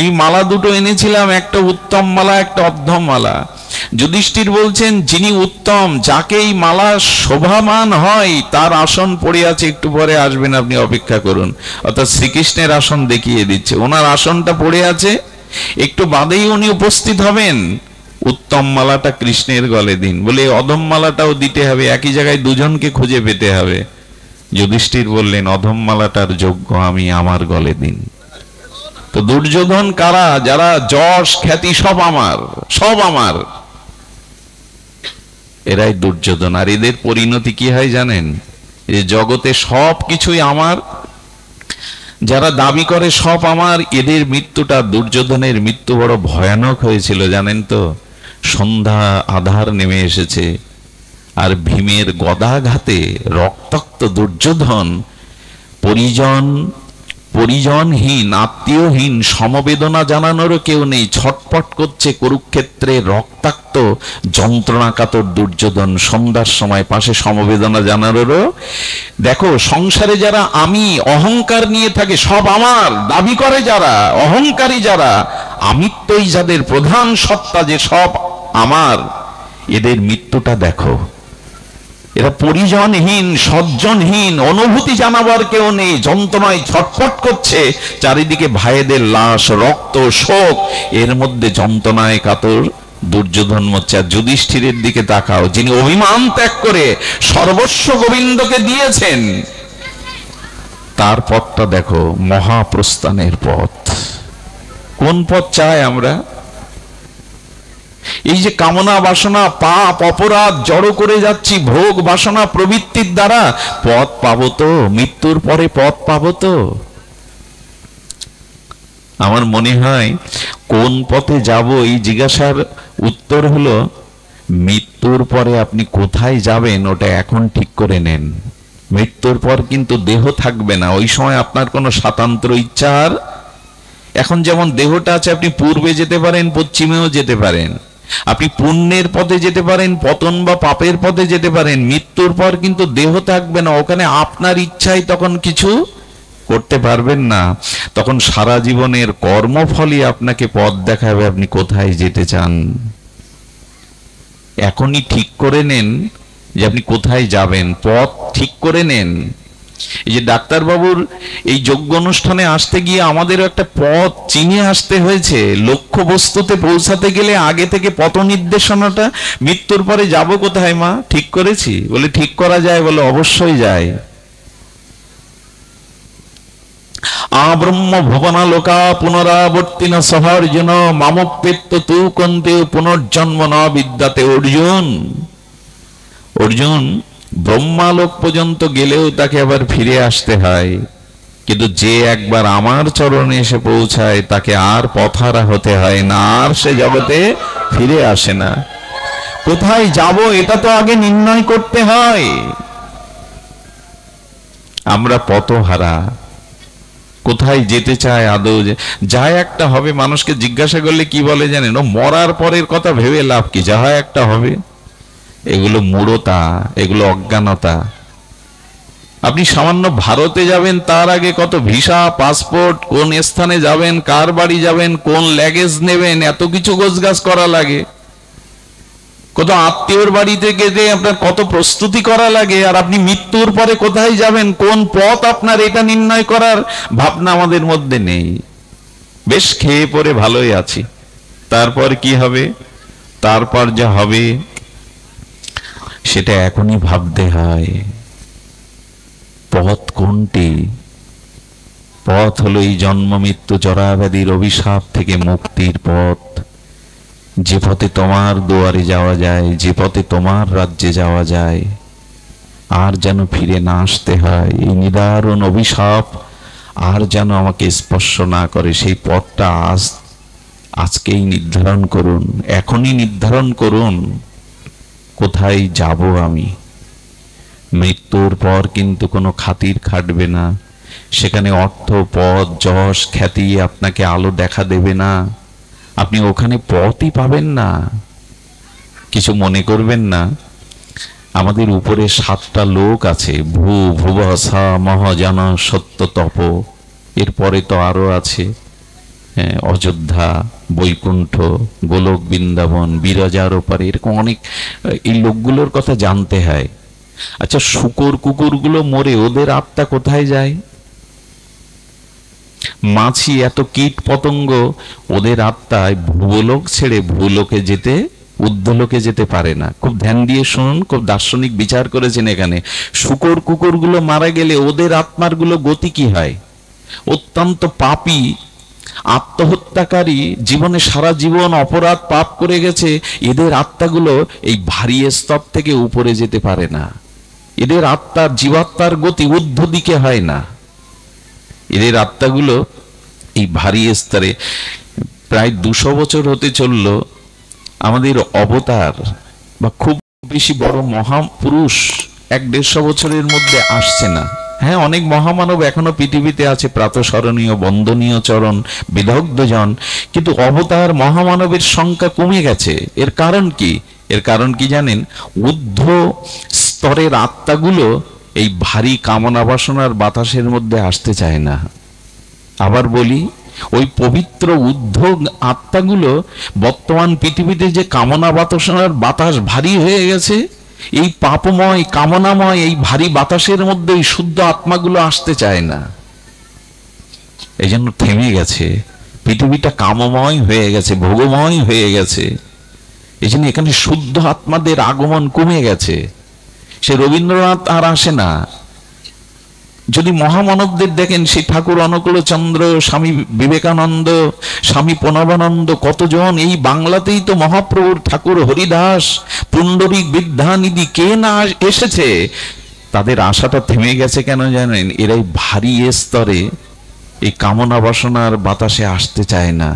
এই মালা দুটো এনেছিলাম, একটা উত্তম মালা, একটা অধম মালা। যুধিষ্ঠির বলছেন যিনি উত্তম, যাকে এই মালা শোভামান হয়, তার আসন পড়ে আছে, একটু পরে আসবেন, আপনি অপেক্ষা করুন। অর্থাৎ শ্রীকৃষ্ণের আসন দেখিয়ে দিচ্ছে, ওনার আসনটা পড়ে আছে, একটু বাদেই উনি উপস্থিত হবেন। উত্তম মালাটা কৃষ্ণের গলে দিন, বলে অধম মালাটাও দিতে হবে, একই জায়গায় দুজনকে খুঁজে পেতে হবে। যুধিষ্ঠির বললেন অধম মালাটার যোগ্য আমি, আমার গলে দিন। তো দুর্যোধন কারা? যারা যশ খ্যাতি সব আমার, সব আমার, এরাই দুর্যোধন। আর এদের পরিণতি কি হয় জানেন? এই জগতে সব কিছুই আমার, যারা দাবি করে সব আমার, এদের মৃত্যুটা, দুর্যোধনের মৃত্যু বড় ভয়ানক হয়েছিল জানেন তো? সন্ধ্যা আধার নেমে এসেছে, আর ভীমের গদাঘাতে রক্তাক্ত দুর্যোধন পরিজনহীন, আত্মীয়হীন, সমবেদনা জানানোরও কেউ নেই, ছটপট করছে কুরুক্ষেত্রে। রক্তাক্ত যন্ত্রণাকাতর দুর্যোধন সন্ধ্যার সময় পাশে সমবেদনা জানানোরও। দেখো, সংসারে যারা আমি অহংকার নিয়ে থাকে, সব আমার দাবি করে, যারা অহংকারী, যারা আমিত্বই যাদের প্রধান সত্তা, যে সব আমার, এদের মৃত্যুটা দেখো। এরা পরিজনহীন, সজ্জনহীন, অনুভূতি জানাবার কেউ নেই, যন্ত্রণায় ছটফট করছে, চারিদিকে ভাইদের লাশ, রক্ত, শোক, এর মধ্যে যন্ত্রণায় কাতর দুর্যোধন মোচ্চা যুধিষ্ঠিরের দিকে তাকাও, যিনি অভিমান ত্যাগ করে সর্বস্ব গোবিন্দকে দিয়েছেন। তার পথটা দেখো, মহাপ্রস্থানের পথ। কোন পথ চাই আমরা? এই যে কামনা বাসনা, পাপ অপরাধ জড়ো করে যাচ্ছি ভোগ বাসনা প্রবৃত্তির দ্বারা, পথ পাবো তো? মৃত্যুর পরে পথ পাবো তো? আমার মনে হয় কোন পথে যাব এই জিজ্ঞাসার উত্তর হলো, মৃত্যুর পরে আপনি কোথায় যাবেন ওটা এখন ঠিক করে নেন। মৃত্যুর পর কিন্তু দেহ থাকবে না, ওই সময় আপনার কোনো স্বাতন্ত্র ইচ্ছার, এখন যেমন দেহটা আছে, আপনি পূর্বে যেতে পারেন, পশ্চিমেও যেতে পারেন, আপনি পুণ্যের পথে যেতে পারেন, পতন বা পাপের পথে যেতে পারেন। মৃত্যুর পর কিন্তু দেহ থাকবে না, ওখানে আপনার ইচ্ছায় তখন কিছু করতে পারবেন না। তখন সারা জীবনের কর্মফলই আপনাকে পথ দেখাবে আপনি কোথায় যেতে চান। এখনই ঠিক করে নেন যে আপনি কোথায় যাবেন, পথ ঠিক করে নেন। এই যে ডাক্তারবাবুর এই যজ্ঞ অনুষ্ঠানে আসতে গিয়ে আমাদেরও একটা পথ চিনে আসতে হয়েছে। লক্ষ্য বস্তুতে পৌঁছাতে গেলে আগে থেকে পথ নির্দেশনাটা, মৃত্যুর পরে যাব কোথায় মা ঠিক করেছি? বলে ঠিক করা যায়? বলে অবশ্যই যায়। আব্রহ্ম ভুবনা লোকা পুনরাবর্তিনা সহর্জন মামপ্যেত্ত তু কন্তে পুনর্জন্ম ন বিদ্যাতে। অর্জুন, অর্জুন ব্রহ্মালোক পর্যন্ত গেলেও তাকে আবার ফিরে আসতে হয়, কিন্তু যে একবার আমার চরণে এসে পৌঁছায় তাকে আর পথহারা হতে হয় না, আর সে জগতে ফিরে আসে না। কোথায় যাব এটা তো আগে নির্ণয় করতে হয়। আমরা পথহারা, কোথায় যেতে চায় আদৌ? যায় একটা হবে। মানুষকে জিজ্ঞাসা করলে কি বলে জানেন? ও মরার পরের কথা ভেবে লাভ কি, যা হয় একটা হবে। এগুলো মূঢ়তা, এগুলো অজ্ঞানতা। আপনি সামান্য ভারতে যাবেন, তার আগে কত ভিসা, পাসপোর্ট, কোন স্থানে যাবেন, কার বাড়ি যাবেন, কোন ল্যাগেজ নেবেন, এত কিছু গোছগাছ করা লাগে। কত আত্মীয়র বাড়িতে গেলে আপনার কত প্রস্তুতি করা লাগে। আর আপনি মৃত্যুর পরে কোথায় যাবেন, কোন পথ আপনার, এটা নির্ণয় করার ভাবনা আমাদের মধ্যে নেই। বেশ খেয়ে পরে ভালোই আছি, তারপর কি হবে, তারপর যা হবে সেটা এখনই ভাবতে হয়। পথ কোনটি? পথ হলো এই জন্ম মৃত্যু জরাব্যাধির অভিশাপ থেকে মুক্তির পথ। যে পথে তোমার দুয়ারে যাওয়া যায়, যে পথে তোমার রাজ্যে যাওয়া যায়, আর যেন ফিরে না আসতে হয়। এই নিদারুণ অভিশাপ আর যেন আমাকে স্পর্শ না করে, সেই পথটা আজকেই নির্ধারণ করুন, এখনই নির্ধারণ করুন কোথায় যাব আমি। মৃত্যুর পর কিন্তু কোনো খাতির খাটবে না, সেখানে অর্থ, পদ, যশ, খ্যাতি আপনাকে আলো দেখা দেবে না, আপনি ওখানে পথই পাবেন না। কিছু মনে করবেন না, আমাদের উপরে 7টা লোক আছে, ভূ ভুব সা মহাজন সত্য তপ, এরপরে তো আরো আছে অযোধ্যা, বৈকুণ্ঠ, গোলক, বৃন্দাবন, বিরজার ওপারে, এরকম অনেক। এই লোকগুলোর কথা জানতে হয়। আচ্ছা, শুকর কুকুরগুলো মরে ওদের আত্মা কোথায় যায়? মাছি, এত কীট পতঙ্গ, ওদের আত্মায় ভূলোক ছেড়ে ভূলোকে যেতে, ঊর্ধ্বলোকে যেতে পারে না। খুব ধ্যান দিয়ে শুনুন, খুব দার্শনিক বিচার করেছেন এখানে। শুকর কুকুরগুলো মারা গেলে ওদের আত্মার গুলো গতি কি হয়? অত্যন্ত পাপী, আত্মহত্যাকারী, জীবনে সারা জীবন অপরাধ পাপ করে গেছে, এদের আত্মাগুলো এই ভারী স্তর থেকে উপরে যেতে পারে না। এদের আত্মার, জীবাত্মার গতি ঊর্ধ্ব দিকে হয় না। এদের আত্মাগুলো এই ভারী স্তরে। প্রায় 200 বছর হতে চলল আমাদের অবতার বা খুব বেশি বড় মহাপুরুষ 1-150 বছরের মধ্যে আসছে না। হ্যাঁ, অনেক মহামানব এখনো পৃথিবীতে আছে, প্রাতঃস্মরণীয় বন্দনীয় চরণ, বিদগ্ধজন, কিন্তু অবতার মহামানবের সংখ্যা কমে গেছে। এর কারণ কি? এর কারণ কি জানেন? ঊর্ধ্ব স্তরের আত্মাগুলো এই ভারী কামনা বাসনার বাতাসের মধ্যে আসতে চায় না। আবার বলি, ওই পবিত্র ঊর্ধ্ব আত্মাগুলো বর্তমান পৃথিবীতে যে কামনা বাতাসনার বাতাস ভারী হয়ে গেছে, এই পাপময়, কামনাময় এই ভারী বাতাসের মধ্যে এই শুদ্ধ আত্মাগুলো আসতে চায় না। এই জন্য থেমে গেছে পৃথিবীটা, কামময় হয়ে গেছে, ভোগময় হয়ে গেছে। এই জন্য এখানে শুদ্ধ আত্মাদের আগমন কমে গেছে। সে রবীন্দ্রনাথ আর আসে না। যদি মহামানবদের দেখেন, সেই ঠাকুর অনুকূলচন্দ্র, স্বামী বিবেকানন্দ, স্বামী প্রণবানন্দ, কতজন এই বাংলাতেই তো মহাপ্রভুর ঠাকুর হরিদাস, পুণ্ডরিক, বিদ্যানিধি, কে না এসেছে। তাদের আশাটা থেমে গেছে কেন জানেন? এরাই ভারী স্তরে এই কামনা বাসনার বাতাসে আসতে চায় না।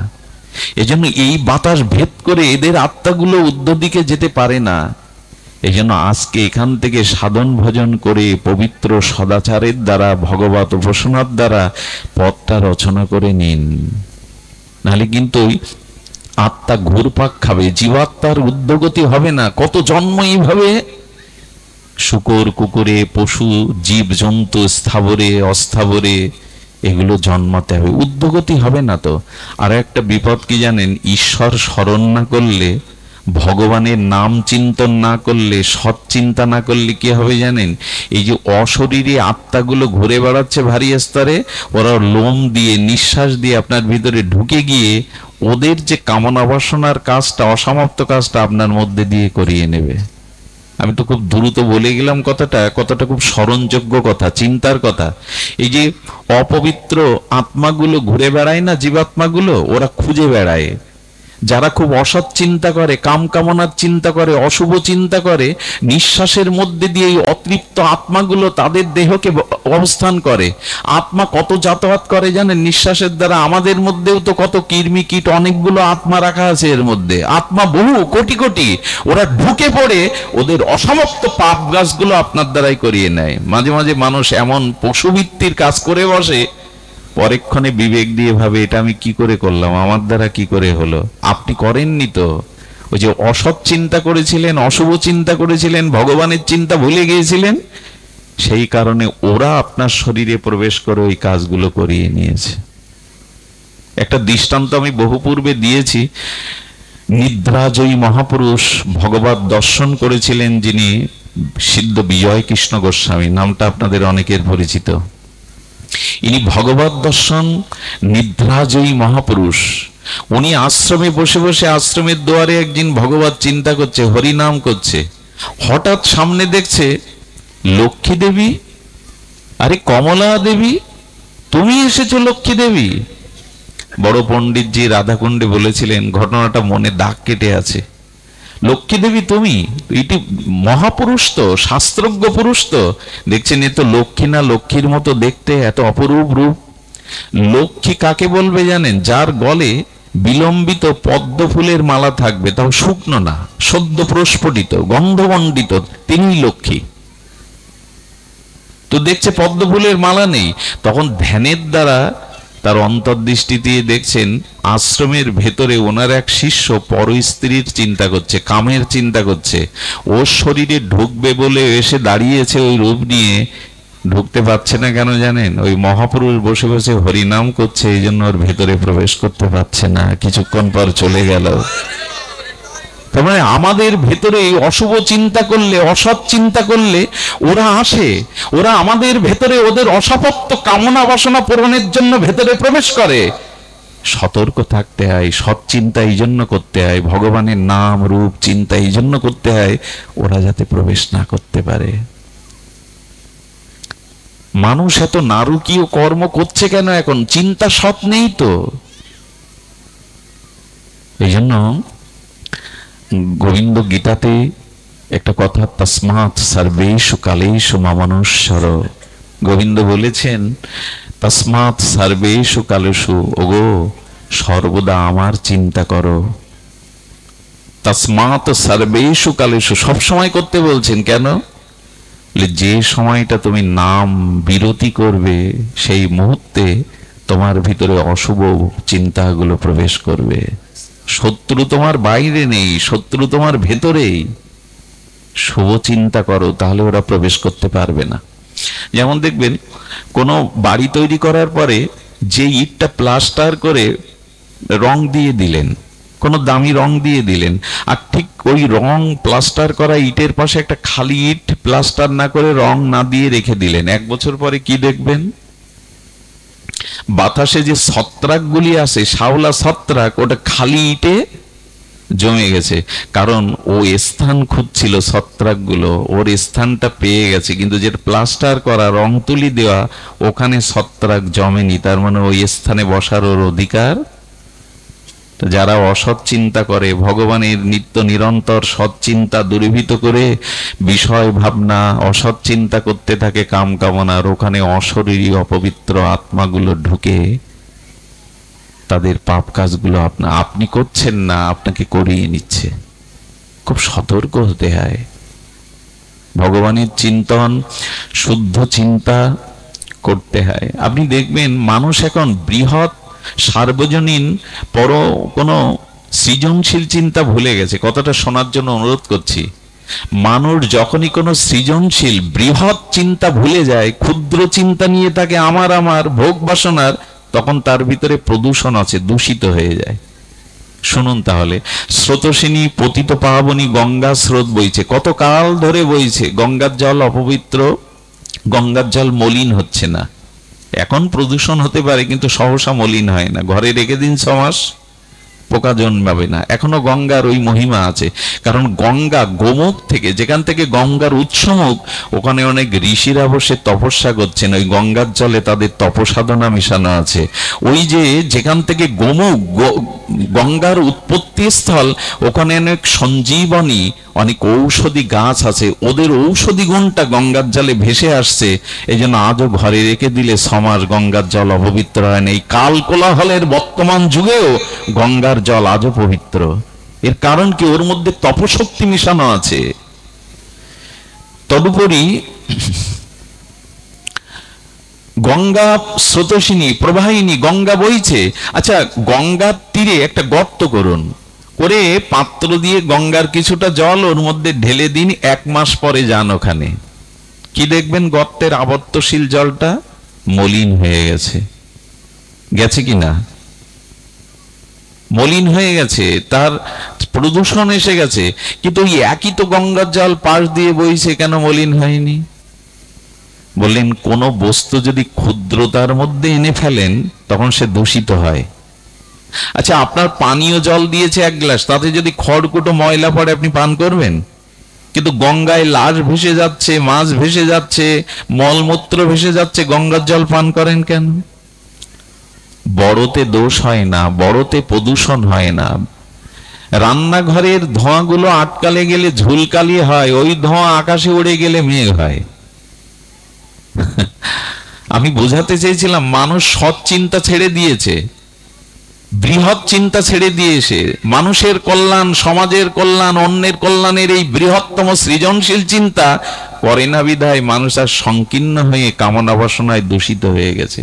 এজন্য এই বাতাস ভেদ করে এদের আত্মাগুলো ঊর্ধ্ব দিকে যেতে পারে না। এই জন্য আজকে এখান থেকে সাধন ভজন করে পবিত্র সদাচারের দ্বারা, ভগবত উপাসনার দ্বারা পথটা রচনা করে নিন। নাহলে কিন্তু আত্মা ঘুরপাক খাবে, জীবাত্মার উদ্যোগতি হবে না। কত জন্ম এইভাবে শুকর, কুকুরে, পশু, জীব জন্তু, স্থাবরে অস্থাবরে এগুলো জন্মাতে হবে, উদ্যোগতি হবে না তো। আর একটা বিপদ কি জানেন? ঈশ্বর স্মরণ না করলে, ভগবানের নাম চিন্তন না করলে, সৎ চিন্তা না করলে কি হবে জানেন? এই যে অশরীরী আত্মাগুলো ঘুরে বেড়াচ্ছে ভারী স্তরে, ওরা লোম দিয়ে, নিঃশ্বাস দিয়ে আপনার ভিতরে ঢুকে গিয়ে ওদের যে কামনা বাসনার কাজটা, অসমাপ্ত কাজটা আপনার মধ্যে দিয়ে করিয়ে নেবে। আমি তো খুব দ্রুত বলে গেলাম কথাটা খুব স্মরণযোগ্য কথা, চিন্তার কথা। এই যে অপবিত্র আত্মাগুলো ঘুরে বেড়ায় না, জীবাত্মাগুলো, ওরা খুঁজে বেড়ায়। যারা খুব অসৎ চিন্তা করে, কাম কামনার চিন্তা করে, অশুভ চিন্তা করে, নিঃশ্বাসের মধ্যে দিয়ে এই অতৃপ্ত আত্মাগুলো তাদের দেহকে অবস্থান করে। আত্মা কত যাতায়াত করে জানেন নিঃশ্বাসের দ্বারা? আমাদের মধ্যেও তো কত কৃমি কীট, অনেকগুলো আত্মা রাখা আছে এর মধ্যে। আত্মা বহু কোটি কোটি, ওরা ঢুকে পড়ে ওদের অসমাপ্ত পাপ গাছগুলো আপনার দ্বারাই করিয়ে নেয়। মাঝে মাঝে মানুষ এমন পশুবৃত্তির কাজ করে বসে, পরেক্ষণে বিবেক দিয়ে ভাবে, এটা আমি কি করে করলাম, আমার দ্বারা কি করে হলো। আপনি করেননি তো। ওই যে অসৎ চিন্তা করেছিলেন, অশুভ চিন্তা করেছিলেন, ভগবানের চিন্তা ভুলে গিয়েছিলেন, সেই কারণে ওরা আপনার শরীরে প্রবেশ করে ওই কাজগুলো করিয়ে নিয়েছে। একটা দৃষ্টান্ত আমি বহু পূর্বে দিয়েছি। নিদ্রাজয়ী মহাপুরুষ ভগবত দর্শন করেছিলেন যিনি, সিদ্ধ বিজয় কৃষ্ণ গোস্বামী, নামটা আপনাদের অনেকের পরিচিত। ইনি ভগবত দর্শন নিদ্রাজয়ী মহাপুরুষ। উনি আশ্রমে বসে বসে, আশ্রমের দুয়ারে একদিন ভগবত চিন্তা করছে, হরিনাম করছে। হঠাৎ সামনে দেখছে লক্ষ্মী দেবী। আরে কমলা দেবী, তুমি এসেছো লক্ষ্মী দেবী? বড় পণ্ডিতজি রাধাকুণ্ডে বলেছিলেন, ঘটনাটা মনে দাগ কেটে আছে। লক্ষ্মী দেবী তুমি, এটি মহাপুরুষ তো, শাস্ত্রজ্ঞ পুরুষ তো। দেখছেন এ তো লক্ষ্মী না, লক্ষ্মীর মতো দেখতে, এত অপরূপ রূপ। লক্ষ্মী কাকে বলবে জানেন? যার গলে বিলম্বিত পদ্ম ফুলের মালা থাকবে, তাও শুকনো না, সদ্য প্রস্ফুটিত, গন্ধমণ্ডিত, তিনি লক্ষ্মী। তো দেখছে পদ্ম ফুলের মালা নেই, তখন ধ্যানের দ্বারা তার অন্তর্দৃষ্টি দিয়ে দেখছেন আশ্রমের ভেতরে ওনার এক শিষ্য পর স্ত্রীর চিন্তা করছে, কামের চিন্তা করছে। ওর শরীরে ঢুকবে বলে এসে দাঁড়িয়েছে ওই রূপ নিয়ে, ঢুকতে পারছে না কেন জানেন? ওই মহাপুরুষ বসে বসে হরিনাম করছে, এই জন্য ওর ভেতরে প্রবেশ করতে পারছে না, কিছুক্ষণ পর চলে গেল। তার মানে আমাদের ভেতরে অশুভ চিন্তা করলে, অসৎ চিন্তা করলে ওরা আসে, ওরা আমাদের ভেতরে ওদের অসমাপ্ত কামনা বাসনা পূরণের জন্য ভেতরে প্রবেশ করে। সতর্ক থাকতে হয়, সৎ চিন্তা এই জন্য করতে হয়, ভগবানের নাম রূপ চিন্তা এই জন্য করতে হয়, ওরা যাতে প্রবেশ না করতে পারে। মানুষ এত নারকীয় কর্ম করছে কেন এখন? চিন্তা সৎ নেই তো। এই জন্য গোবিন্দ গীতাতে একটা কথা, তস্মাৎ সর্বেষু কালেষু মমানুষ্যর। গোবিন্দ বলেছেন, তস্মাৎ সর্বেষু কালেষু, ওগো সর্বদা আমার চিন্তা করো। তস্মাৎ সর্বেষু কালেষু, সবসময় করতে বলছেন কেন? যে সময়টা তুমি নাম বিরতি করবে, সেই মুহূর্তে তোমার ভিতরে অশুভ চিন্তাগুলো প্রবেশ করবে। শত্রু তোমার বাইরে নেই, শত্রু তোমার ভেতরেই। শুভ চিন্তা করো, তাহলে ওরা প্রবেশ করতে পারবে না। যেমন দেখবেন কোনো বাড়ি তৈরি করার পরে যে ইটটা প্লাস্টার করে রং দিয়ে দিলেন, কোনো দামি রং দিয়ে দিলেন, আর ঠিক ওই রং প্লাস্টার করা ইটের পাশে একটা খালি ইট প্লাস্টার না করে রং না দিয়ে রেখে দিলেন, 1 বছর পরে কি দেখবেন? বাতাসে যে ছত্রাকগুলি আসে, শাওলা ছত্রাক, ওটা খালি ইটে জমে গেছে, কারণ ও স্থান খুঁজছিল, ছত্রাকগুলো ওর স্থানটা পেয়ে গেছে, কিন্তু যেটা প্লাস্টার করা, রং তুলি দেওয়া, ওখানে ছত্রাক জমেনি, তার মানে ওই স্থানে বসার ওর অধিকার। তো যারা অসৎ চিন্তা করে, ভগবানের নিত্য নিরন্তর সৎ চিন্তা দূরীভূত করে বিষয় ভাবনা, অসৎ চিন্তা করতে থাকে, কাম কামনার, ওখানে অশরীরী অপবিত্র আত্মাগুলো ঢুকে তাদের পাপ কাজগুলো আপনি করছেন না, আপনাকে করিয়ে নিচ্ছে। খুব সতর্ক হতে হয়। ভগবানের চিন্তন, শুদ্ধ চিন্তা করতে হয়। আপনি দেখবেন মানুষ এখন বৃহৎ সার্বজনীন কোনো সৃজনশীল চিন্তা ভুলে গেছে। কথাটা শোনার জন্য অনুরোধ করছি। মানুষ যখনই কোনো সৃজনশীল বৃহৎ চিন্তা ভুলে যায়, ক্ষুদ্র চিন্তা নিয়ে থাকে আমার ভোগ বাসনার, তখন তার ভিতরে প্রদূষণ আছে, দূষিত হয়ে যায়। শুনুন তাহলে, স্রোতস্বিনী পতিত পাবনী গঙ্গা স্রোত বইছে, কত কাল ধরে বইছে। গঙ্গার জল অপবিত্র, গঙ্গার জল মলিন হচ্ছে না। এখন প্রদূষণ হতে পারে, কিন্তু সহসা মলিন হয় না। ঘরে রেখে দিন 6 মাস, পোকা জন্মাবে না। এখনো গঙ্গার ওই মহিমা আছে, কারণ গঙ্গা গোমুখ থেকে, যেখান থেকে গঙ্গার উৎসমুখ, ওখানে অনেক ঋষিরা বসে তপস্যা করছেন। ওই গঙ্গার জলে তাদের তপসাধনা মেশানো আছে। ওই যেখান থেকে গোমুখ, গঙ্গার উৎপত্তি স্থল, ওখানে অনেক সঞ্জীবনী, অনেক ঔষধি গাছ আছে, ওদের ঔষধি গুণটা গঙ্গার জলে ভেসে আসছে। এই জন্য আজও ঘরে রেখে দিলে 6 মাস গঙ্গার জল অপবিত্র হয় না। এই কাল কোলাহলের বর্তমান যুগেও গঙ্গার জল আজও পবিত্র। এর কারণ কি? ওর মধ্যে তপশক্তি মিশানো আছে। তদুপরি গঙ্গা স্রোতস্বিনী প্রবাহিনী, গঙ্গা বইছে। আচ্ছা, গঙ্গার তীরে একটা গর্ত করুন, করে পাত্র দিয়ে গঙ্গার কিছুটা জল ওর মধ্যে ঢেলে দিন, 1 মাস পরে যান ওখানে, কি দেখবেন গর্তের আবর্তশীল জলটা মলিন হয়ে গেছে। গেছে কিনা? মলিন হয়ে গেছে, তার প্রদূষণ এসে গেছে। কিন্তু ওই একই তো গঙ্গার জল পাশ দিয়ে বইছে, কেন মলিন হয়নি? বললেন, কোন বস্তু যদি ক্ষুদ্রতার মধ্যে এনে ফেলেন, তখন সে দূষিত হয়। আচ্ছা, আপনার পানীয় জল দিয়েছে 1 গ্লাস, তাতে যদি খড়কুটো ময়লা পড়ে, আপনি পান করবেন? কিন্তু গঙ্গায় লাশ ভেসে যাচ্ছে, মাছ ভেসে যাচ্ছে, মলমূত্র ভেসে যাচ্ছে, গঙ্গার জল পান করেন কেন? বড়তে দোষ হয় না, বড়তে প্রদূষণ হয় না। রান্নাঘরের ধোঁয়াগুলো আটকালে গেলে ঝুলকালি হয়, ওই ধোঁয়া আকাশে উড়ে গেলে মেঘ হয়। আমি বোঝাতে চেয়েছিলাম, মানুষ সৎ চিন্তা ছেড়ে দিয়েছে, বৃহৎ চিন্তা ছেড়ে দিয়েছে। মানুষের কল্যাণ, সমাজের কল্যাণ, অন্যের কল্যাণের এই বৃহত্তম সৃজনশীল চিন্তা করে না বিধায় মানুষ আর সংকীর্ণ হয়ে কামনা বাসনায় দূষিত হয়ে গেছে।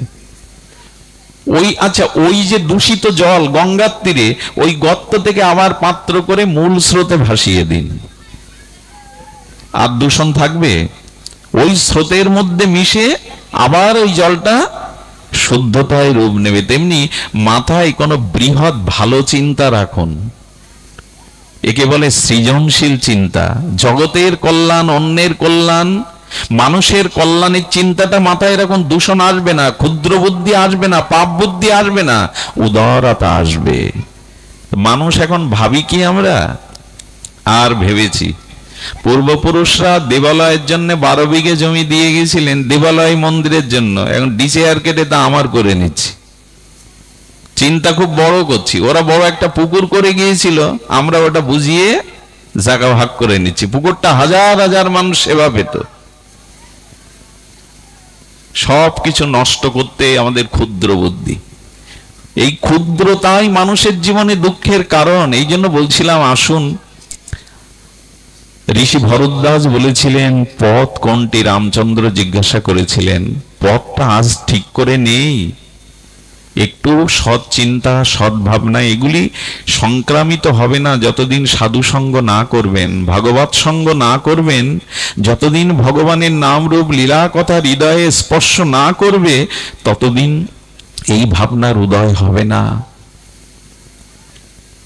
ওই যে দূষিত জল গঙ্গার তীরে, ওই গর্ত থেকে আবার পাত্র করে মূল স্রোতে ভাসিয়ে দিন, আর দূষণ থাকবে? ওই স্রোতের মধ্যে মিশে আবার ওই জলটা শুদ্ধতায় রূপ নেবে। তেমনি মাথায় কোনো বৃহৎ ভালো চিন্তা রাখুন, একে বলে সৃজনশীল চিন্তা। জগতের কল্যাণ, অন্যের কল্যাণ, মানুষের কল্যাণের চিন্তাটা মাথায় রাখুন। দূষণ আসবে না, ক্ষুদ্র বুদ্ধি আসবে না, পাপ বুদ্ধি আসবে না, উদারতা আসবে। মানুষ এখন ভাবি কি আমরা? আর ভেবেছি, পূর্বপুরুষরা দেবালয়ের জন্য 12 বিঘে জমি দিয়ে গেছিলেন দেবালয় মন্দিরের জন্য, এখন ডিসিআর কেটে তা আমার করে নিচ্ছি। চিন্তা খুব বড় করছি। ওরা বড় একটা পুকুর করে গিয়েছিল, আমরা ওটা বুঝিয়ে জায়গা ভাগ করে নিচ্ছি। পুকুরটা হাজার হাজার মানুষ সেবা পেত। সবকিছু নষ্ট করতে আমাদের ক্ষুদ্র বুদ্ধি, এই ক্ষুদ্রতাই মানুষের জীবনে দুঃখের কারণ। এই জন্য বলছিলাম, আসুন, ঋষি ভরদ্বাজ বলেছিলেন, পথ কোনটি? রামচন্দ্র জিজ্ঞাসা করেছিলেন, পথটা আজ ঠিক করে নেই। একটু সৎ চিন্তা, সৎ ভাবনা, এগুলি সংক্রামিত হবে না যতদিন সাধু সঙ্গ না করবেন, ভাগবত সঙ্গ না করবেন, যতদিন ভগবানের নাম রূপ লীলা কথা হৃদয়ে স্পর্শ না করবে, ততদিন এই ভাবনার উদয় হবে না।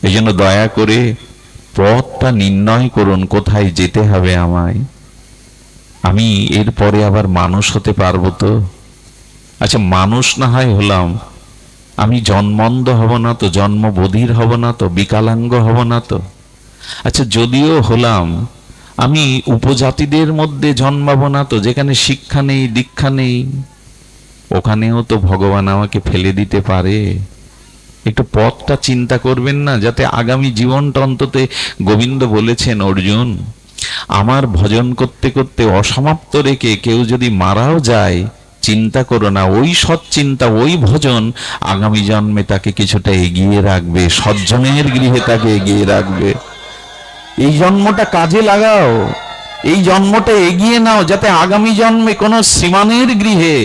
এই জন্য দয়া করে পথটা নির্ণয় করুন, কোথায় যেতে হবে আমায়। আমি এরপরে আবার মানুষ হতে পারবো তো? আচ্ছা, মানুষ না হয় হলাম, আমি জন্মন্ধ হব না তো, জন্মবধির হব না তো, বিকলাঙ্গ হব না তো? আচ্ছা, যদিও হলাম, আমি উপজাতিদের মধ্যে জন্মাবো না তো, যেখানে শিক্ষা নেই, দীক্ষা নেই? ওখানেও তো ভগবান আমাকে ফেলে দিতে পারে। একটু পথটা চিন্তা করবেন না, যাতে আগামী জীবনটা অন্তত, গোবিন্দ বলেছেন অর্জুন, আমার ভজন করতে করতে অসমাপ্ত রেখে কেউ যদি মারাও যায়, চিন্তা করো না, ওই সৎ চিন্তা, ওই ভজন আগামী জন্মে তাকে কিছুটা এগিয়ে রাখবে, সজ্জনের গৃহে তাকে এগিয়ে রাখবে। এই জন্মটা কাজে লাগাও, এই জন্মটা এগিয়ে নাও, যাতে আগামী জন্মে কোনো শ্রীমানের গৃহে,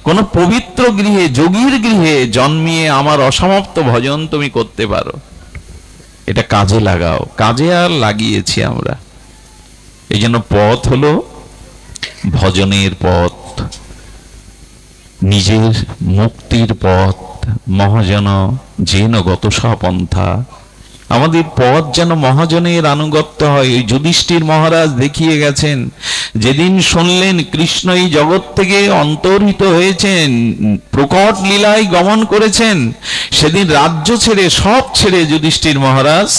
কোনো পবিত্র গৃহে, যোগীর গৃহে জন্মিয়ে আমার অসমাপ্ত ভজন তুমি করতে পারো। এটা কাজে লাগাও। কাজে আর লাগিয়েছি আমরা। এই জন্য পথ হলো ভজনের পথ, নিজের মুক্তির পথ। মহাজন যেন গত পন্থা, আমাদের পথ যেন মহাজনের আনুগত্য হয়। ওই যুধিষ্ঠির মহারাজ দেখিয়ে গেছেন, যেদিন শুনলেন কৃষ্ণ এই জগৎ থেকে অন্তর্হিত হয়েছেন, প্রকট লীলায় গমন করেছেন, সেদিন রাজ্য ছেড়ে, সব ছেড়ে যুধিষ্ঠির মহারাজ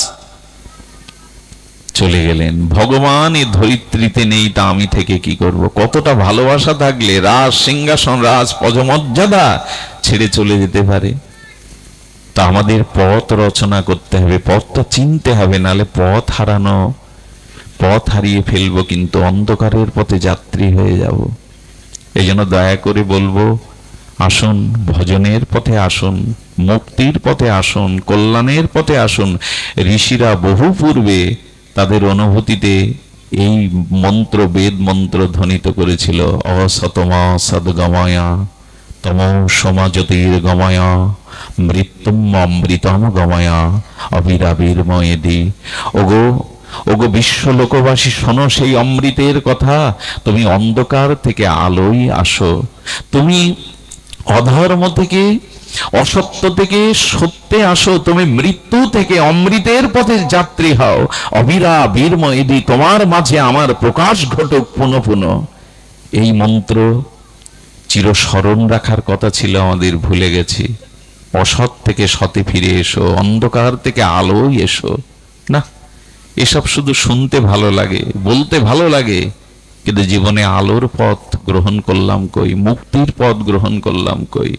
চলে গেলেন। ভগবান এ ধরিত্রীতে নেই, তা আমি থেকে কি করব? কতটা ভালোবাসা থাকলে রাজ সিংহাসন, রাজ পদমর্যাদা ছেড়ে চলে যেতে পারে? তা আমাদের পথ রচনা করতে হবে, পথটা চিনতে হবে, নালে পথ হারানো, পথ হারিয়ে ফেলবো, কিন্তু অন্ধকারের পথে যাত্রী হয়ে যাব। এই জন্য দয়া করে বলবো, আসুন ভজনের পথে আসুন, মুক্তির পথে আসুন, কল্যাণের পথে আসুন। ঋষিরা বহু পূর্বে তাদের অনুভূতিতে এই মন্ত্র, বেদ মন্ত্র ধ্বনিত করেছিল। অসতমা সদ্গময়া, তম সমাজ্যোতির গময়া, মৃত্যুম অমৃতম গময়া, অবিরাবির্ময়েদি। ওগো ওগো বিশ্ব লোকবাসী, শোনো সেই অমৃতের কথা। তুমি অন্ধকার থেকে আলোয় আসো, তুমি অধর্ম থেকে, অসত্য থেকে সত্যে আসো, তুমি মৃত্যু থেকে অমৃতের পথে যাত্রী হও। অবিরাবির্ময়েদি, তোমার মাঝে আমার প্রকাশ ঘটুক পুনঃ পুনঃ। এই মন্ত্র চিরস্মরণ রাখার কথা ছিল আমাদের, ভুলে গেছি। অসৎ থেকে সতে ফিরে এসো, অন্ধকার থেকে আলোয় এসো। না, এসব শুধু শুনতে ভালো লাগে, বলতে ভালো লাগে, কিন্তু জীবনে আলোর পথ গ্রহণ করলাম কই, মুক্তির পথ গ্রহণ করলাম কই?